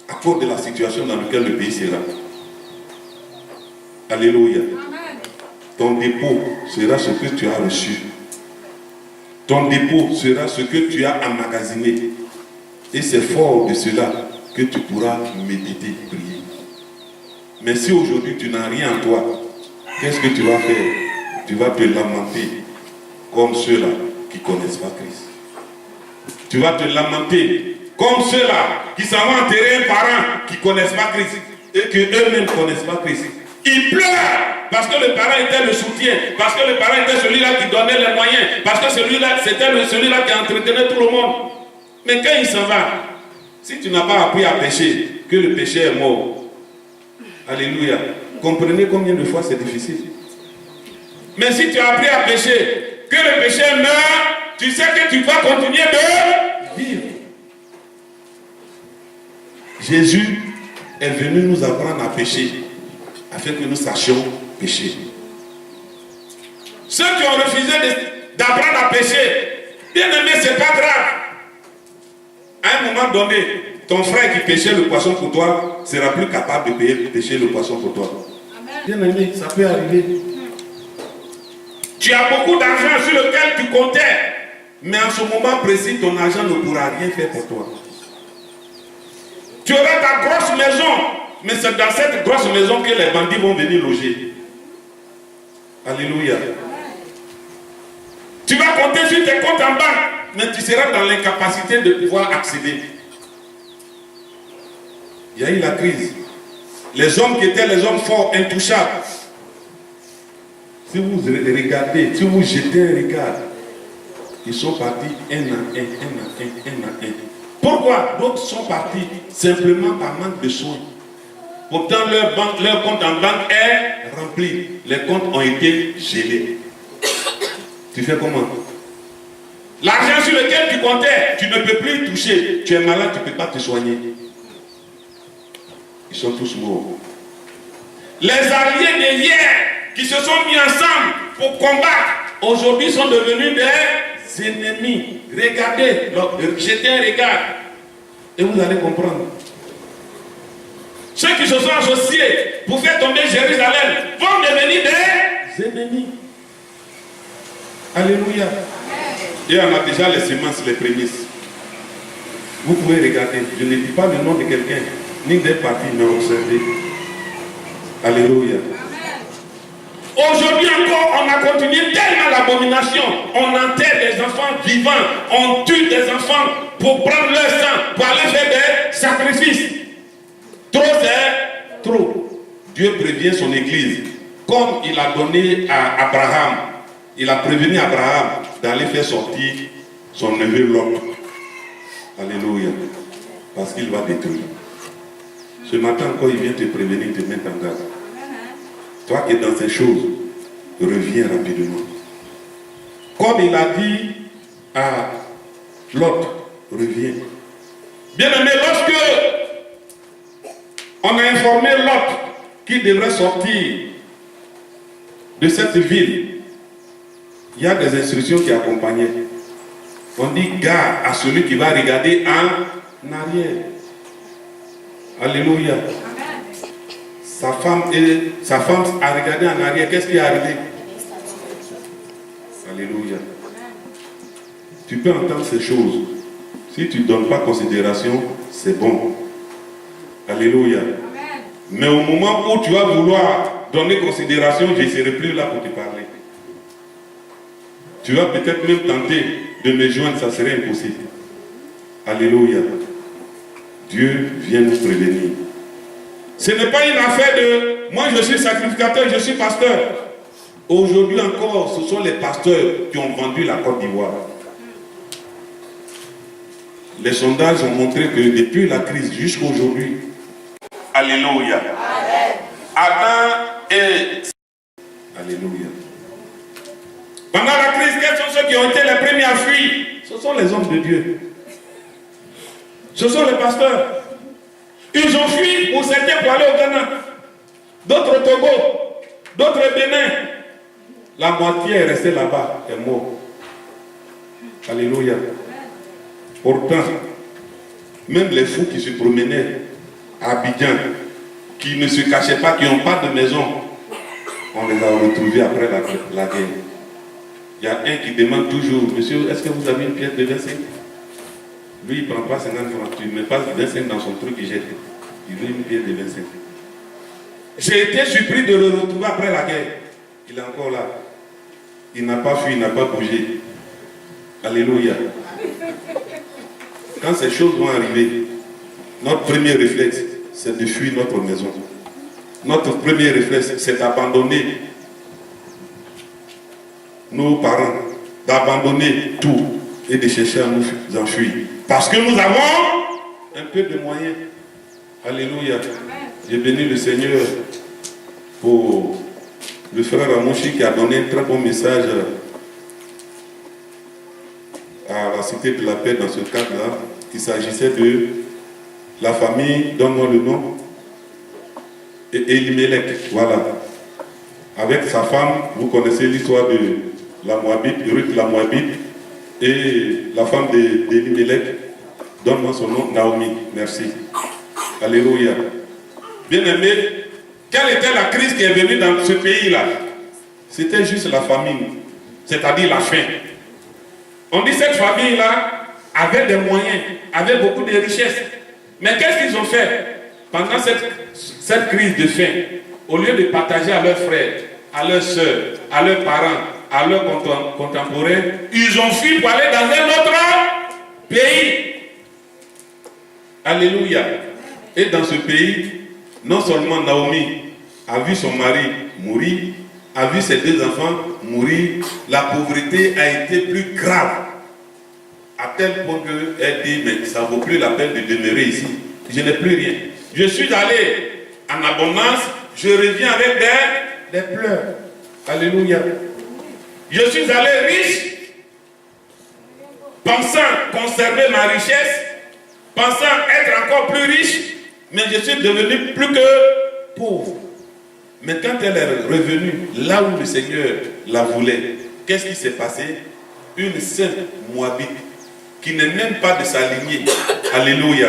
À cause de la situation dans laquelle le pays sera. Alléluia. Ton dépôt sera ce que tu as reçu. Ton dépôt sera ce que tu as emmagasiné. Et c'est fort de cela que tu pourras méditer, prier. Mais si aujourd'hui tu n'as rien en toi, qu'est-ce que tu vas faire? Tu vas te lamenter comme ceux-là qui ne connaissent pas Christ. Tu vas te lamenter comme ceux-là qui s'en vont enterrer un parent qui ne connaissent pas Christ et qu'eux-mêmes ne connaissent pas Christ. Ils pleurent parce que le parent était le soutien, parce que le parent était celui-là qui donnait les moyens, parce que celui-là, c'était celui-là qui entretenait tout le monde. Mais quand il s'en va, si tu n'as pas appris à pécher, que le péché est mort, alléluia, comprenez combien de fois c'est difficile. Mais si tu as appris à pécher, que le péché meurt, tu sais que tu vas continuer de vivre. Jésus est venu nous apprendre à pécher, afin que nous sachions pécher. Ceux qui ont refusé d'apprendre à pécher, bien aimé, c'est pas grave. À un moment donné, ton frère qui pêchait le poisson pour toi sera plus capable de pêcher le poisson pour toi. Bien aimé, ça peut arriver. Tu as beaucoup d'argent sur lequel tu comptais, mais en ce moment précis, ton argent ne pourra rien faire pour toi. Tu auras ta grosse maison, mais c'est dans cette grosse maison que les bandits vont venir loger. Alléluia. Tu vas compter sur tes comptes en banque, mais tu seras dans l'incapacité de pouvoir accéder. Il y a eu la crise. Les hommes qui étaient les hommes forts, intouchables. Si vous regardez, si vous jetez un regard, ils sont partis un à un. Pourquoi? D'autres sont partis simplement par manque de soins. Pourtant, leur compte en banque est rempli. Les comptes ont été gelés. Tu fais comment? L'argent sur lequel tu comptais, tu ne peux plus y toucher. Tu es malade, tu ne peux pas te soigner. Ils sont tous morts. Les alliés de hier qui se sont mis ensemble pour combattre, aujourd'hui sont devenus des ennemis. Regardez, jetez un regard et vous allez comprendre. Ceux qui se sont associés pour faire tomber Jérusalem vont devenir des ennemis. Alléluia. Et on a déjà les semences, les prémices. Vous pouvez regarder. Je ne dis pas le nom de quelqu'un, ni des partis, mais observez. Alléluia. Aujourd'hui encore, on a continué tellement l'abomination. On enterre des enfants vivants. On tue des enfants pour prendre leur sang, pour aller faire des sacrifices. Trop c'est trop. Dieu prévient son église. Comme il a donné à Abraham, il a prévenu Abraham d'aller faire sortir son neveu Lot. Alléluia. Parce qu'il va détruire. Ce matin encore, il vient te prévenir, te mettre en garde. Toi qui es dans ces choses, reviens rapidement. Comme il a dit à Lot, reviens. Bien aimé, lorsque on a informé Lot qu'il devrait sortir de cette ville, il y a des instructions qui accompagnaient. On dit garde à celui qui va regarder en arrière. Alléluia. Sa femme a regardé en arrière. Qu'est-ce qui est arrivé? Alléluia. Tu peux entendre ces choses. Si tu ne donnes pas considération, c'est bon. Alléluia. Mais au moment où tu vas vouloir donner considération, je ne serai plus là pour te parler. Tu vas peut-être même tenter de me joindre, ça serait impossible. Alléluia. Dieu vient nous prévenir. Ce n'est pas une affaire de moi je suis sacrificateur, je suis pasteur. Aujourd'hui encore, ce sont les pasteurs qui ont vendu la Côte d'Ivoire. Les sondages ont montré que depuis la crise jusqu'à aujourd'hui, alléluia. Adam et alléluia. Pendant la crise, quels sont ceux qui ont été les premiers à fuir? Ce sont les hommes de Dieu. Ce sont les pasteurs. Ils ont fui pour certains pour aller au Ghana, d'autres au Togo, d'autres au Bénin. La moitié est restée là-bas, est morte. Alléluia. Pourtant, même les fous qui se promenaient à Abidjan, qui ne se cachaient pas, qui n'ont pas de maison, on les a retrouvés après la guerre. Il y a un qui demande toujours, monsieur, est-ce que vous avez une pièce de 25? Lui, il ne prend pas 50 francs. Tu ne mets pas 25 dans son truc, il jette. Il veut une pièce de 25. J'ai été surpris de le retrouver après la guerre. Il est encore là. Il n'a pas fui, il n'a pas bougé. Alléluia. Quand ces choses vont arriver, notre premier réflexe, c'est de fuir notre maison. Notre premier réflexe, c'est d'abandonner nos parents, d'abandonner tout et de chercher à nous enfuir. Parce que nous avons un peu de moyens. Alléluia. J'ai béni le Seigneur pour le frère Amouchi qui a donné un très bon message à la Cité de la Paix dans ce cadre-là. Il s'agissait de la famille, donne-moi le nom, et Elimelech, voilà. Avec sa femme, vous connaissez l'histoire de la Moabite, Ruth la Moabite, et la femme d'Elimelech, donne-moi son nom, Naomi, merci. Alléluia. Bien aimé, quelle était la crise qui est venue dans ce pays-là? C'était juste la famine, c'est-à-dire la faim. On dit cette famille-là avait des moyens, avait beaucoup de richesses. Mais qu'est-ce qu'ils ont fait pendant cette crise de faim? Au lieu de partager à leurs frères, à leurs soeurs, à leurs parents, à leurs contemporains, ils ont fui pour aller dans un autre pays. Alléluia. Et dans ce pays, non seulement Naomi a vu son mari mourir, a vu ses deux enfants mourir, la pauvreté a été plus grave. À tel point qu'elle dit, mais ça ne vaut plus la peine de demeurer ici. Je n'ai plus rien. Je suis allé en abondance, je reviens avec des pleurs. Alléluia. Je suis allé riche, pensant conserver ma richesse, pensant être encore plus riche, mais je suis devenu plus que pauvre. Mais quand elle est revenue là où le Seigneur la voulait, qu'est-ce qui s'est passé? Une sainte Moabite qui n'est même pas de sa lignée, alléluia,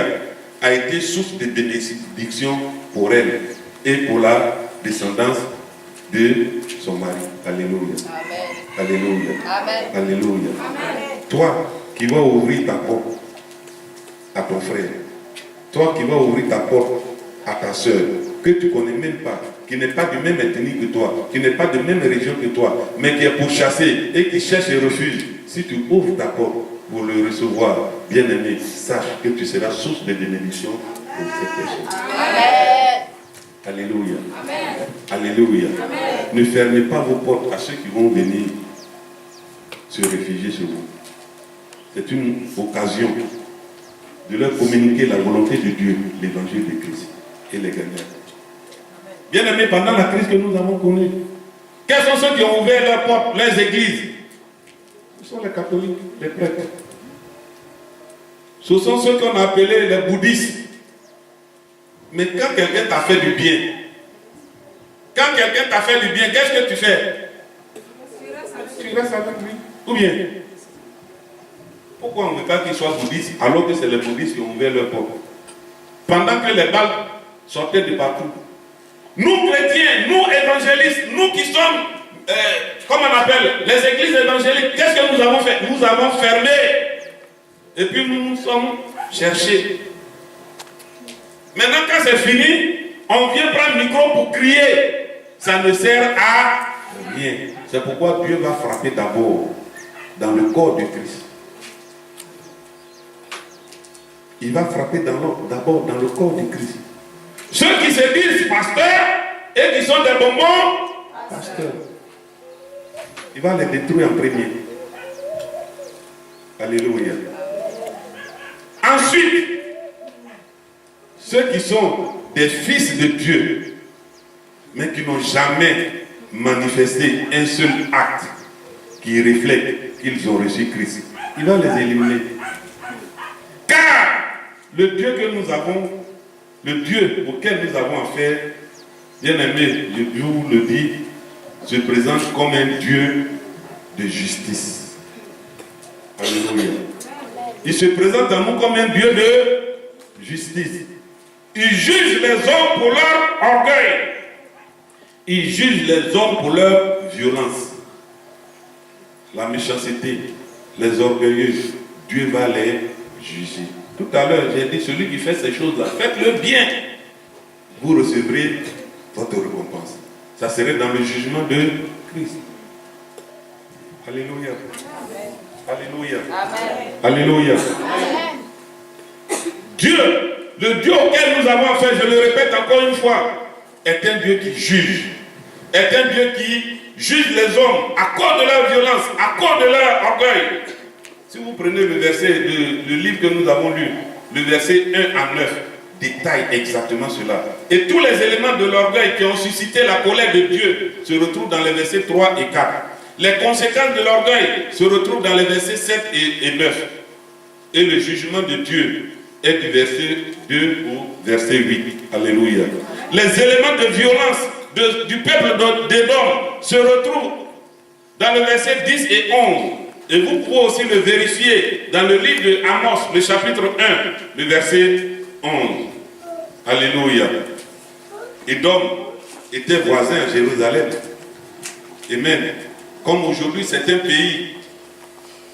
a été source de bénédiction pour elle et pour la descendance de son mari. Alléluia. Amen. Alléluia. Amen. Alléluia. Amen. Toi qui vas ouvrir ta porte à ton frère, toi qui vas ouvrir ta porte à ta soeur, que tu ne connais même pas, qui n'est pas du même ethnie que toi, qui n'est pas de même région que toi, mais qui est pourchassé et qui cherche et refuse, si tu ouvres ta porte pour le recevoir, bien-aimé, sache que tu seras source de bénédiction pour cette personne. Amen. Alléluia. Amen. Alléluia. Amen. Ne fermez pas vos portes à ceux qui vont venir se réfugier sur vous. C'est une occasion de leur communiquer la volonté de Dieu, l'évangile de Christ, et les gagner. Bien aimés, pendant la crise que nous avons connue, quels sont ceux qui ont ouvert leurs portes, leurs églises? Ce sont les catholiques, les prêtres. Ce sont ceux qu'on a appelés les bouddhistes. Mais quand quelqu'un t'a fait du bien, qu'est-ce que tu fais? Tu restes avec lui. Ou bien, pourquoi on veut pas qu'ils soient bouddhistes alors que c'est les bouddhistes qui ont ouvert leurs portes? Pendant que les balles sortaient de partout. Nous chrétiens, nous évangélistes, nous qui sommes, comment on appelle, les églises évangéliques, qu'est-ce que nous avons fait? Nous avons fermé. Et puis nous nous sommes cherchés. Maintenant, quand c'est fini, on vient prendre le micro pour crier. Ça ne sert à rien. C'est pourquoi Dieu va frapper d'abord dans le corps de Christ. Il va frapper d'abord dans le corps de Christ. Ceux qui se disent pasteurs et qui sont des bonbons pasteurs. Il va les détruire en premier. Alléluia. Ensuite, ceux qui sont des fils de Dieu, mais qui n'ont jamais manifesté un seul acte qui reflète qu'ils ont reçu Christ, il va les éliminer. Car le Dieu que nous avons, le Dieu auquel nous avons affaire, bien aimé, je vous le dis, se présente comme un Dieu de justice. Alléluia. Il se présente à nous comme un Dieu de justice. Il juge les hommes pour leur orgueil. Il juge les hommes pour leur violence. La méchanceté, les orgueilleux, Dieu va les juger. Tout à l'heure, j'ai dit, celui qui fait ces choses-là, faites-le bien. Vous recevrez votre récompense. Ça serait dans le jugement de Christ. Alléluia. Alléluia. Amen. Alléluia. Amen. Dieu, le Dieu auquel nous avons affaire, je le répète encore une fois, est un Dieu qui juge. Est un Dieu qui juge les hommes à cause de leur violence, à cause de leur orgueil. Si vous prenez le verset, le livre que nous avons lu, le verset 1 à 9, détaille exactement cela. Et tous les éléments de l'orgueil qui ont suscité la colère de Dieu se retrouvent dans les versets 3 et 4. Les conséquences de l'orgueil se retrouvent dans les versets 7 et 9. Et le jugement de Dieu est du verset 2 au verset 8. Alléluia. Les éléments de violence du peuple d'Édom se retrouvent dans le verset 10 et 11. Et vous pouvez aussi le vérifier dans le livre de Amos, le chapitre 1, le verset 11. Alléluia. Édom était voisin à Jérusalem. Et même, comme aujourd'hui, certains pays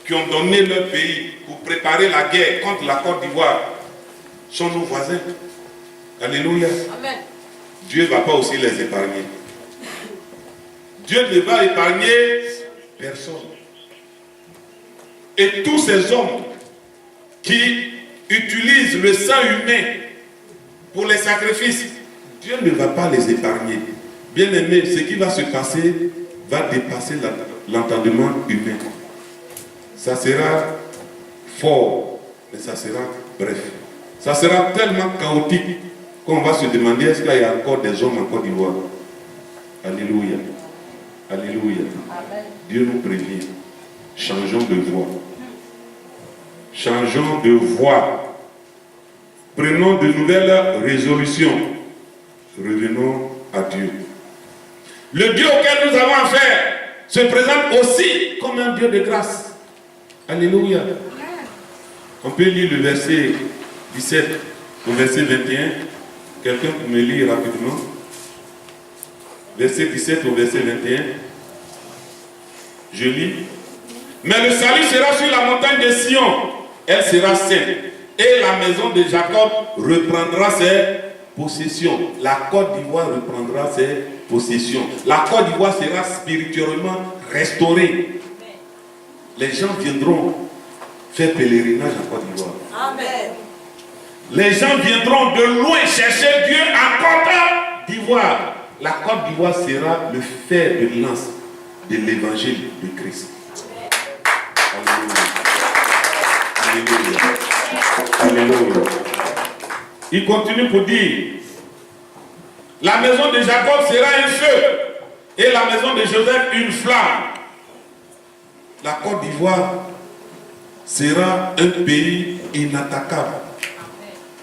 qui ont donné leur pays pour préparer la guerre contre la Côte d'Ivoire sont nos voisins. Alléluia. Amen. Dieu ne va pas aussi les épargner. Dieu ne va épargner personne. Et tous ces hommes qui utilisent le sang humain pour les sacrifices, Dieu ne va pas les épargner. Bien aimé, ce qui va se passer va dépasser l'entendement humain. Ça sera fort, mais ça sera bref. Ça sera tellement chaotique qu'on va se demander est-ce qu'il y a encore des hommes en Côte d'Ivoire. Alléluia. Alléluia. Amen. Dieu nous prévient. Changeons de voie. Changeons de voie. Prenons de nouvelles résolutions. Revenons à Dieu. Le Dieu auquel nous avons affaire se présente aussi comme un Dieu de grâce. Alléluia. On peut lire le verset 17 au verset 21. Quelqu'un peut me lire rapidement. Verset 17 au verset 21. Je lis. Mais le salut sera sur la montagne de Sion. Elle sera sainte. Et la maison de Jacob reprendra ses possessions. La Côte d'Ivoire reprendra ses possessions. La Côte d'Ivoire sera spirituellement restaurée. Les gens viendront faire pèlerinage en Côte d'Ivoire. Amen. Les gens viendront de loin chercher Dieu en Côte d'Ivoire, la Côte d'Ivoire sera le fer de lance de l'évangile de Christ. Alléluia. Alléluia. Alléluia. Il continue pour dire, la maison de Jacob sera un feu et la maison de Joseph une flamme. La Côte d'Ivoire sera un pays inattaquable.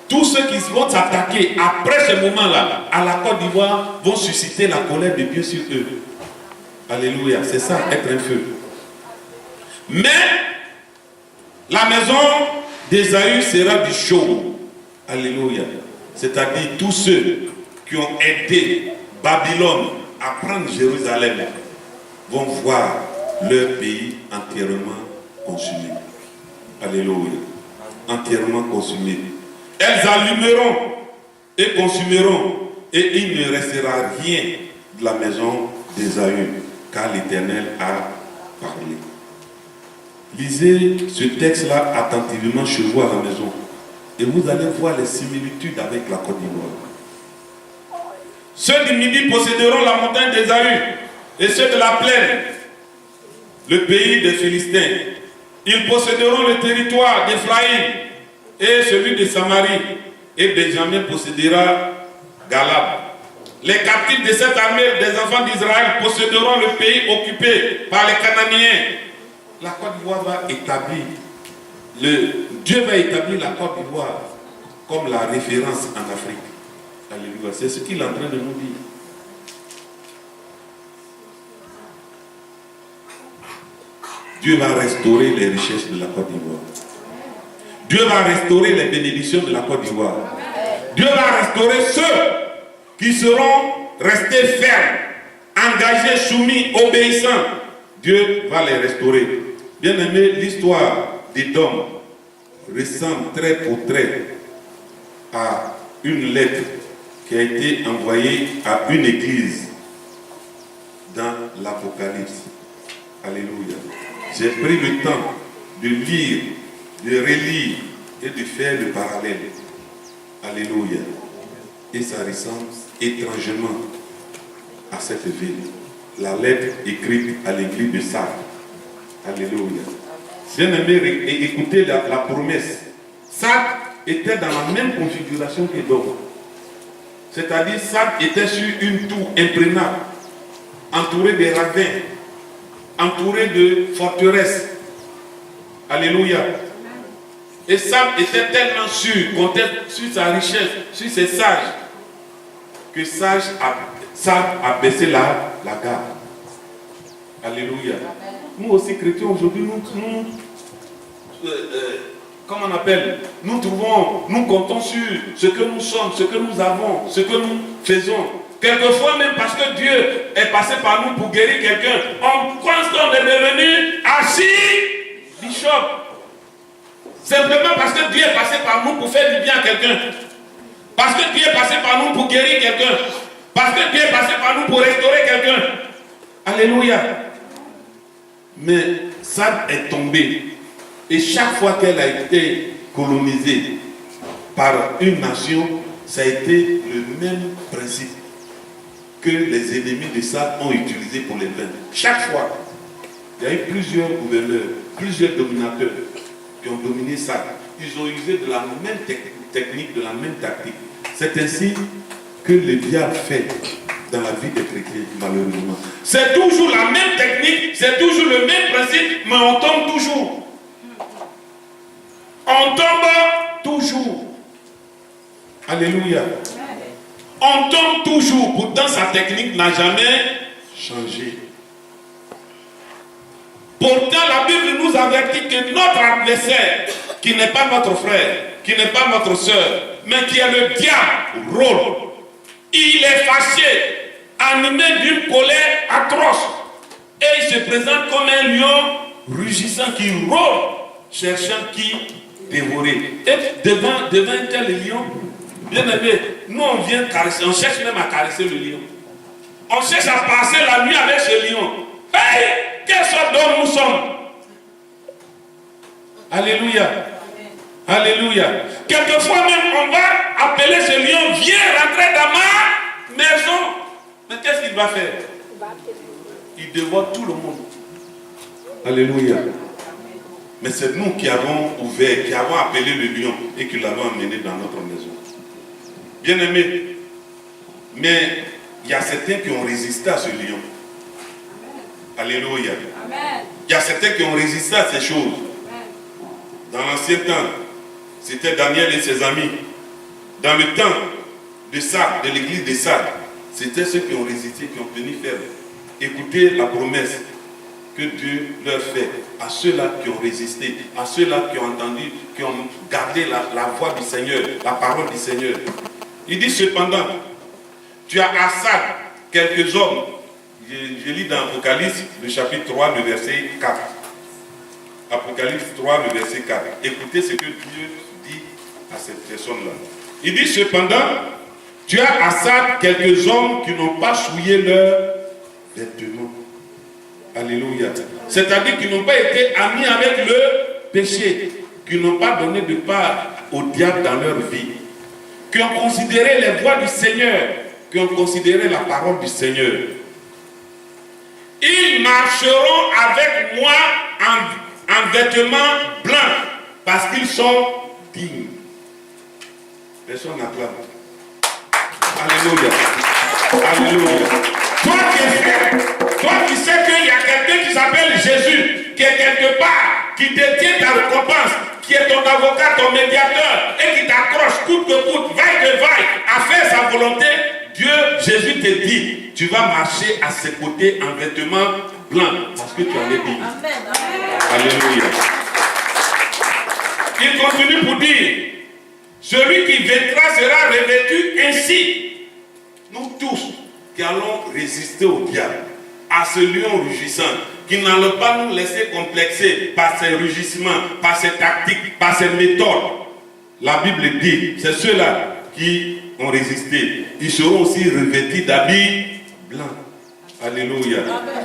Tous ceux qui vont s'attaquer après ce moment-là à la Côte d'Ivoire vont susciter la colère de Dieu sur eux. Alléluia, c'est ça, être un feu. Mais la maison d'Ésaü sera du chaud. Alléluia. C'est-à-dire tous ceux qui ont aidé Babylone à prendre Jérusalem vont voir leur pays entièrement consumé. Alléluia. Entièrement consumé. Elles allumeront et consumeront et il ne restera rien de la maison d'Ésaü car l'Éternel a parlé. Lisez ce texte-là attentivement chez vous à la maison et vous allez voir les similitudes avec la Côte d'Ivoire. Ceux du Midi posséderont la montagne d'Ésaü et ceux de la plaine, le pays des Philistins. Ils posséderont le territoire d'Éphraïm et celui de Samarie, et Benjamin possédera Galab. Les captifs de cette armée des enfants d'Israël posséderont le pays occupé par les Cananéens. La Côte d'Ivoire va établir, Dieu va établir la Côte d'Ivoire comme la référence en Afrique. Alléluia. C'est ce qu'il est en train de nous dire. Dieu va restaurer les richesses de la Côte d'Ivoire. Dieu va restaurer les bénédictions de la Côte d'Ivoire. Dieu va restaurer ceux qui seront restés fermes, engagés, soumis, obéissants. Dieu va les restaurer. Bien aimé, l'histoire d'Édom ressemble trait pour trait à une lettre qui a été envoyée à une église dans l'Apocalypse. Alléluia. J'ai pris le temps de lire, de relire et de faire le parallèle. Alléluia. Et ça ressemble étrangement à cette ville. La lettre écrite à l'église de Sardes. Alléluia. Bien aimé, écoutez la promesse. Sardes était dans la même configuration qu'Édom. C'est-à-dire, Sardes était sur une tour imprenable, entourée de ravins, entourée de forteresses. Alléluia. Et Sardes était tellement sûr, comptait sur sa richesse, sur ses sages, que Sardes a baissé la garde. Alléluia. Nous aussi chrétiens aujourd'hui, comment on appelle, nous comptons sur ce que nous sommes, ce que nous avons, ce que nous faisons. Quelquefois même parce que Dieu est passé par nous pour guérir quelqu'un, on pense qu'on est devenu archi-bishop. Simplement parce que Dieu est passé par nous pour faire du bien à quelqu'un. Parce que Dieu est passé par nous pour guérir quelqu'un. Parce que Dieu est passé par nous pour restaurer quelqu'un. Alléluia. Mais Sardes est tombée. Et chaque fois qu'elle a été colonisée par une nation, ça a été le même principe que les ennemis de Sardes ont utilisé pour les vaincre. Chaque fois, il y a eu plusieurs gouverneurs, plusieurs dominateurs qui ont dominé Sardes. Ils ont usé de la même technique, de la même tactique. C'est ainsi que le diable fait dans la vie des chrétiens, malheureusement. C'est toujours la même technique, c'est toujours le même principe, mais on tombe toujours. On tombe toujours. Alléluia. On tombe toujours. Pourtant, sa technique n'a jamais changé. Pourtant, la Bible nous avertit que notre adversaire, qui n'est pas notre frère, qui n'est pas notre soeur, mais qui est le diable, rôle. Il est fâché, animé d'une colère atroce. Et il se présente comme un lion rugissant qui rôle, cherchant qui dévorer. Et devant un tel lion, bien aimé, nous on vient caresser, on cherche même à caresser le lion. On cherche à passer la nuit avec ce lion. Hey, quelle sorte d'homme nous sommes? Alléluia. Alléluia. Quelquefois même on va appeler ce lion, viens rentrer dans ma maison. Mais qu'est-ce qu'il va faire? Il dévore tout le monde. Alléluia. Mais c'est nous qui avons ouvert, qui avons appelé le lion et qui l'avons emmené dans notre maison. Bien-aimés, mais il y a certains qui ont résisté à ce lion. Alléluia. Il y a certains qui ont résisté à ces choses. Dans l'ancien temps, c'était Daniel et ses amis. Dans le temps de Sardes, de l'église de Sardes, c'était ceux qui ont résisté, qui ont tenu ferme. Écoutez la promesse que Dieu leur fait à ceux-là qui ont résisté, à ceux-là qui ont entendu, qui ont gardé la voix du Seigneur, la parole du Seigneur. Il dit cependant, tu as à Sardes quelques hommes. Je lis dans Apocalypse, le chapitre 3, le verset 4. Apocalypse 3, le verset 4. Écoutez ce que Dieu dit à cette personne-là. Il dit cependant, tu as à Sardes quelques hommes qui n'ont pas souillé leurs vêtements. Alléluia. C'est-à-dire qu'ils n'ont pas été amis avec le péché, qui n'ont pas donné de part au diable dans leur vie, qui ont considéré les voies du Seigneur, qui ont considéré la parole du Seigneur. Ils marcheront avec moi en vêtements blancs, parce qu'ils sont dignes. Personne n'acclame. Alléluia. Alléluia. Toi qui sais qu'il y a quelqu'un qui s'appelle Jésus, qui est quelque part, qui détient ta récompense, qui est ton avocat, ton médiateur, et qui t'accroche coûte que coûte, vaille que vaille, à faire sa volonté, Dieu, Jésus te dit, tu vas marcher à ses côtés en vêtements blancs, parce que tu en es digne. Alléluia. Il continue pour dire, celui qui vaincra sera revêtu ainsi. Nous tous qui allons résister au diable, à ce lion rugissant, qui n'allons pas nous laisser complexer par ses rugissements, par ses tactiques, par ses méthodes. La Bible dit, c'est ceux-là qui ont résisté. Ils seront aussi revêtus d'habits blancs. Alléluia.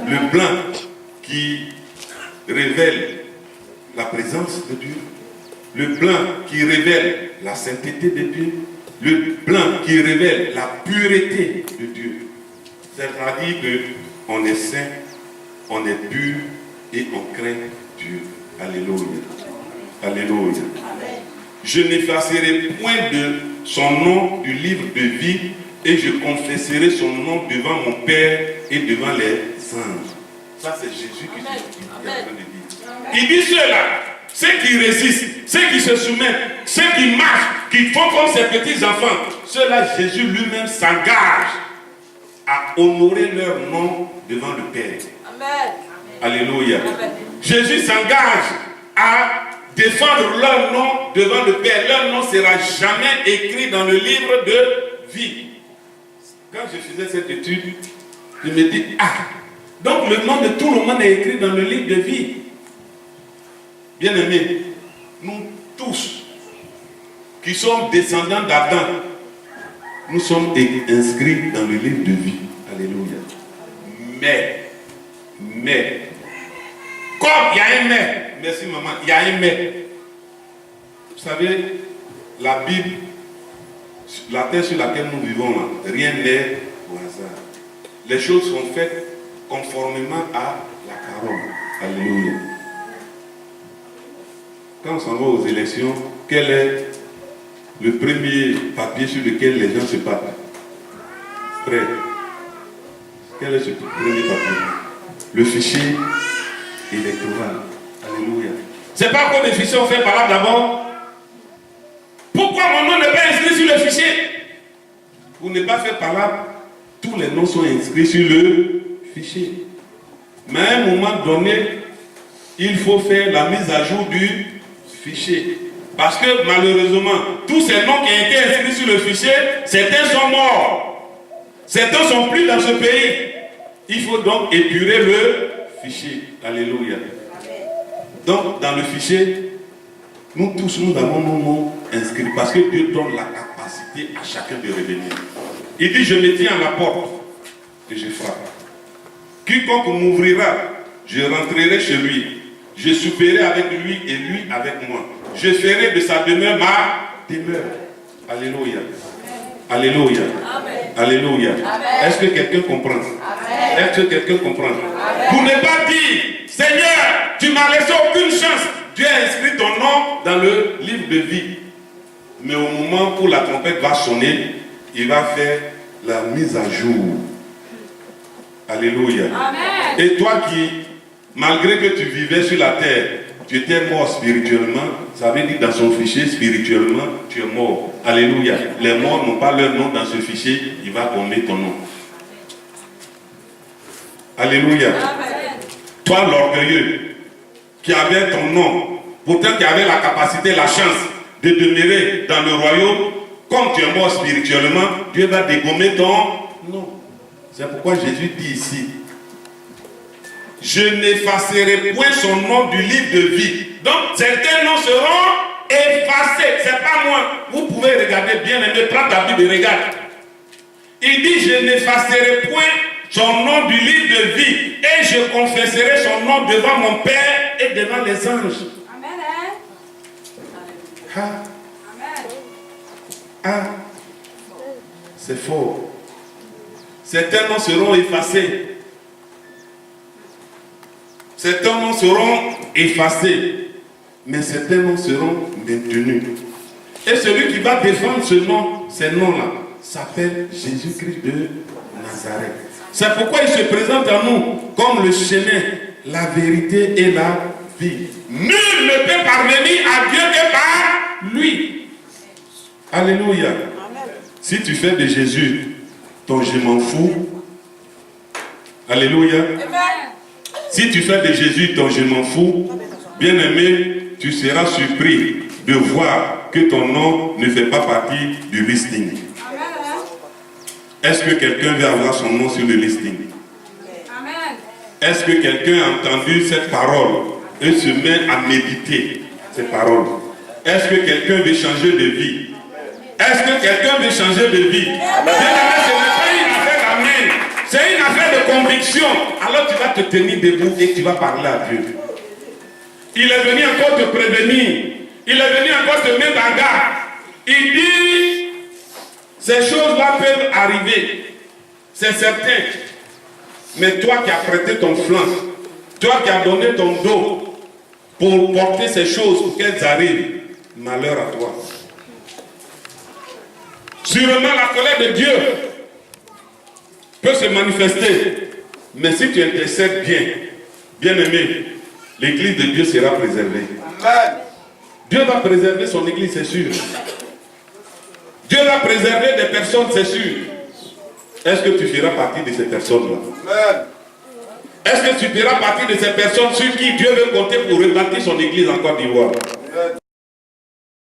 Le blanc qui révèle la présence de Dieu. Le blanc qui révèle la sainteté de Dieu. Le blanc qui révèle la pureté de Dieu. C'est-à-dire qu'on est saint, on est pur et on craint Dieu. Alléluia. Alléluia. Je n'effacerai point de son nom du livre de vie et je confesserai son nom devant mon Père et devant les anges. Ça, c'est Jésus qui est en train de dire. Il dit ceux-là, ceux qui résistent, ceux qui se soumettent, ceux qui marchent, qui font comme ces petits enfants, ceux-là, Jésus lui-même s'engage à honorer leur nom devant le Père. Amen. Alléluia. Amen. Jésus s'engage à défendre leur nom devant le Père. Leur nom ne sera jamais écrit dans le livre de vie. Quand je faisais cette étude, je me dis, donc le nom de tout le monde est écrit dans le livre de vie. Bien-aimés, nous tous qui sommes descendants d'Adam, nous sommes inscrits dans le livre de vie. Alléluia. Mais, comme il y a un mais, merci maman, il y a un mais. Vous savez, la Bible, la terre sur laquelle nous vivons, là, rien n'est au hasard. Les choses sont faites conformément à la parole. Alléluia. Quand on s'en va aux élections, quel est le premier papier sur lequel les gens se battent? Frère, quel est ce premier papier? Le fichier électoral. Alléluia. C'est pas quoi les fichiers ont fait par là d'abord. Pourquoi mon nom n'est pas inscrit sur le fichier? Vous n'êtes pas fait par là. Tous les noms sont inscrits sur le fichier. Mais à un moment donné, il faut faire la mise à jour du fichier. Parce que malheureusement, tous ces noms qui ont été inscrits sur le fichier, certains sont morts. Certains sont plus dans ce pays. Il faut donc épurer le fichier. Alléluia. Donc, dans le fichier, nous tous, nous avons nos noms inscrits. Parce que Dieu donne la capacité à chacun de revenir. Il dit, je me tiens à la porte et je frappe. Quiconque m'ouvrira, je rentrerai chez lui. Je souperai avec lui et lui avec moi. Je ferai de sa demeure ma demeure. Alléluia. Alléluia. Amen. Alléluia. Est-ce que quelqu'un comprend? Est-ce que quelqu'un comprend? Pour ne pas dire, Seigneur, tu m'as laissé aucune chance. Dieu a inscrit ton nom dans le livre de vie. Mais au moment où la trompette va sonner, il va faire la mise à jour. Alléluia. Amen. Et toi qui, malgré que tu vivais sur la terre, tu étais mort spirituellement, ça veut dire dans son fichier spirituellement, tu es mort. Alléluia. Les morts n'ont pas leur nom dans ce fichier, il va donner ton nom. Alléluia. Amen. Toi l'orgueilleux, qui avait ton nom, pourtant qui avait la capacité, la chance de demeurer dans le royaume, comme tu es mort spirituellement, Dieu va dégommer ton nom. C'est pourquoi Jésus dit ici, je n'effacerai point son nom du livre de vie. Donc certains noms seront effacés. C'est pas moi. Vous pouvez regarder bien aimé, prends ta Bible et regarde. Il dit, je n'effacerai point son nom du livre de vie et je confesserai son nom devant mon Père et devant les anges. Amen. Ah, Amen. ah, c'est fort. Certains noms seront effacés. Certains noms seront effacés, mais certains noms seront maintenus. Et celui qui va défendre ce nom, ces noms-là, s'appelle Jésus-Christ de Nazareth. C'est pourquoi il se présente à nous comme le chemin, la vérité et la vie. Nul ne peut parvenir à Dieu que par lui. Alléluia. Si tu fais de Jésus ton je m'en fous, alléluia. Amen. Si tu fais de Jésus ton je m'en fous, bien aimé, tu seras surpris de voir que ton nom ne fait pas partie du listing. Amen. Est-ce que quelqu'un veut avoir son nom sur le listing? Amen. Est-ce que quelqu'un a entendu cette parole et se met à méditer ces paroles? Est-ce que quelqu'un veut changer de vie? Est-ce que quelqu'un veut changer de vie? Bien aimé, ce n'est pas une affaire d'amen. C'est une affaire de conviction. Alors tu vas te tenir debout et tu vas parler à Dieu. Il est venu encore te prévenir. Il est venu encore te mettre en garde. Il dit, ces choses-là peuvent arriver. C'est certain. Mais toi qui as prêté ton flanc, toi qui as donné ton dos pour porter ces choses pour qu'elles arrivent, malheur à toi. Sûrement la colère de Dieu peut se manifester. Mais si tu intercèdes bien, bien aimé, l'église de Dieu sera préservée. Amen. Dieu va préserver son église, c'est sûr. Dieu va préserver des personnes, c'est sûr. Est-ce que tu feras partie de ces personnes-là? Amen. Est-ce que tu feras partie de ces personnes sur qui Dieu veut compter pour rebâtir son église en Côte d'Ivoire?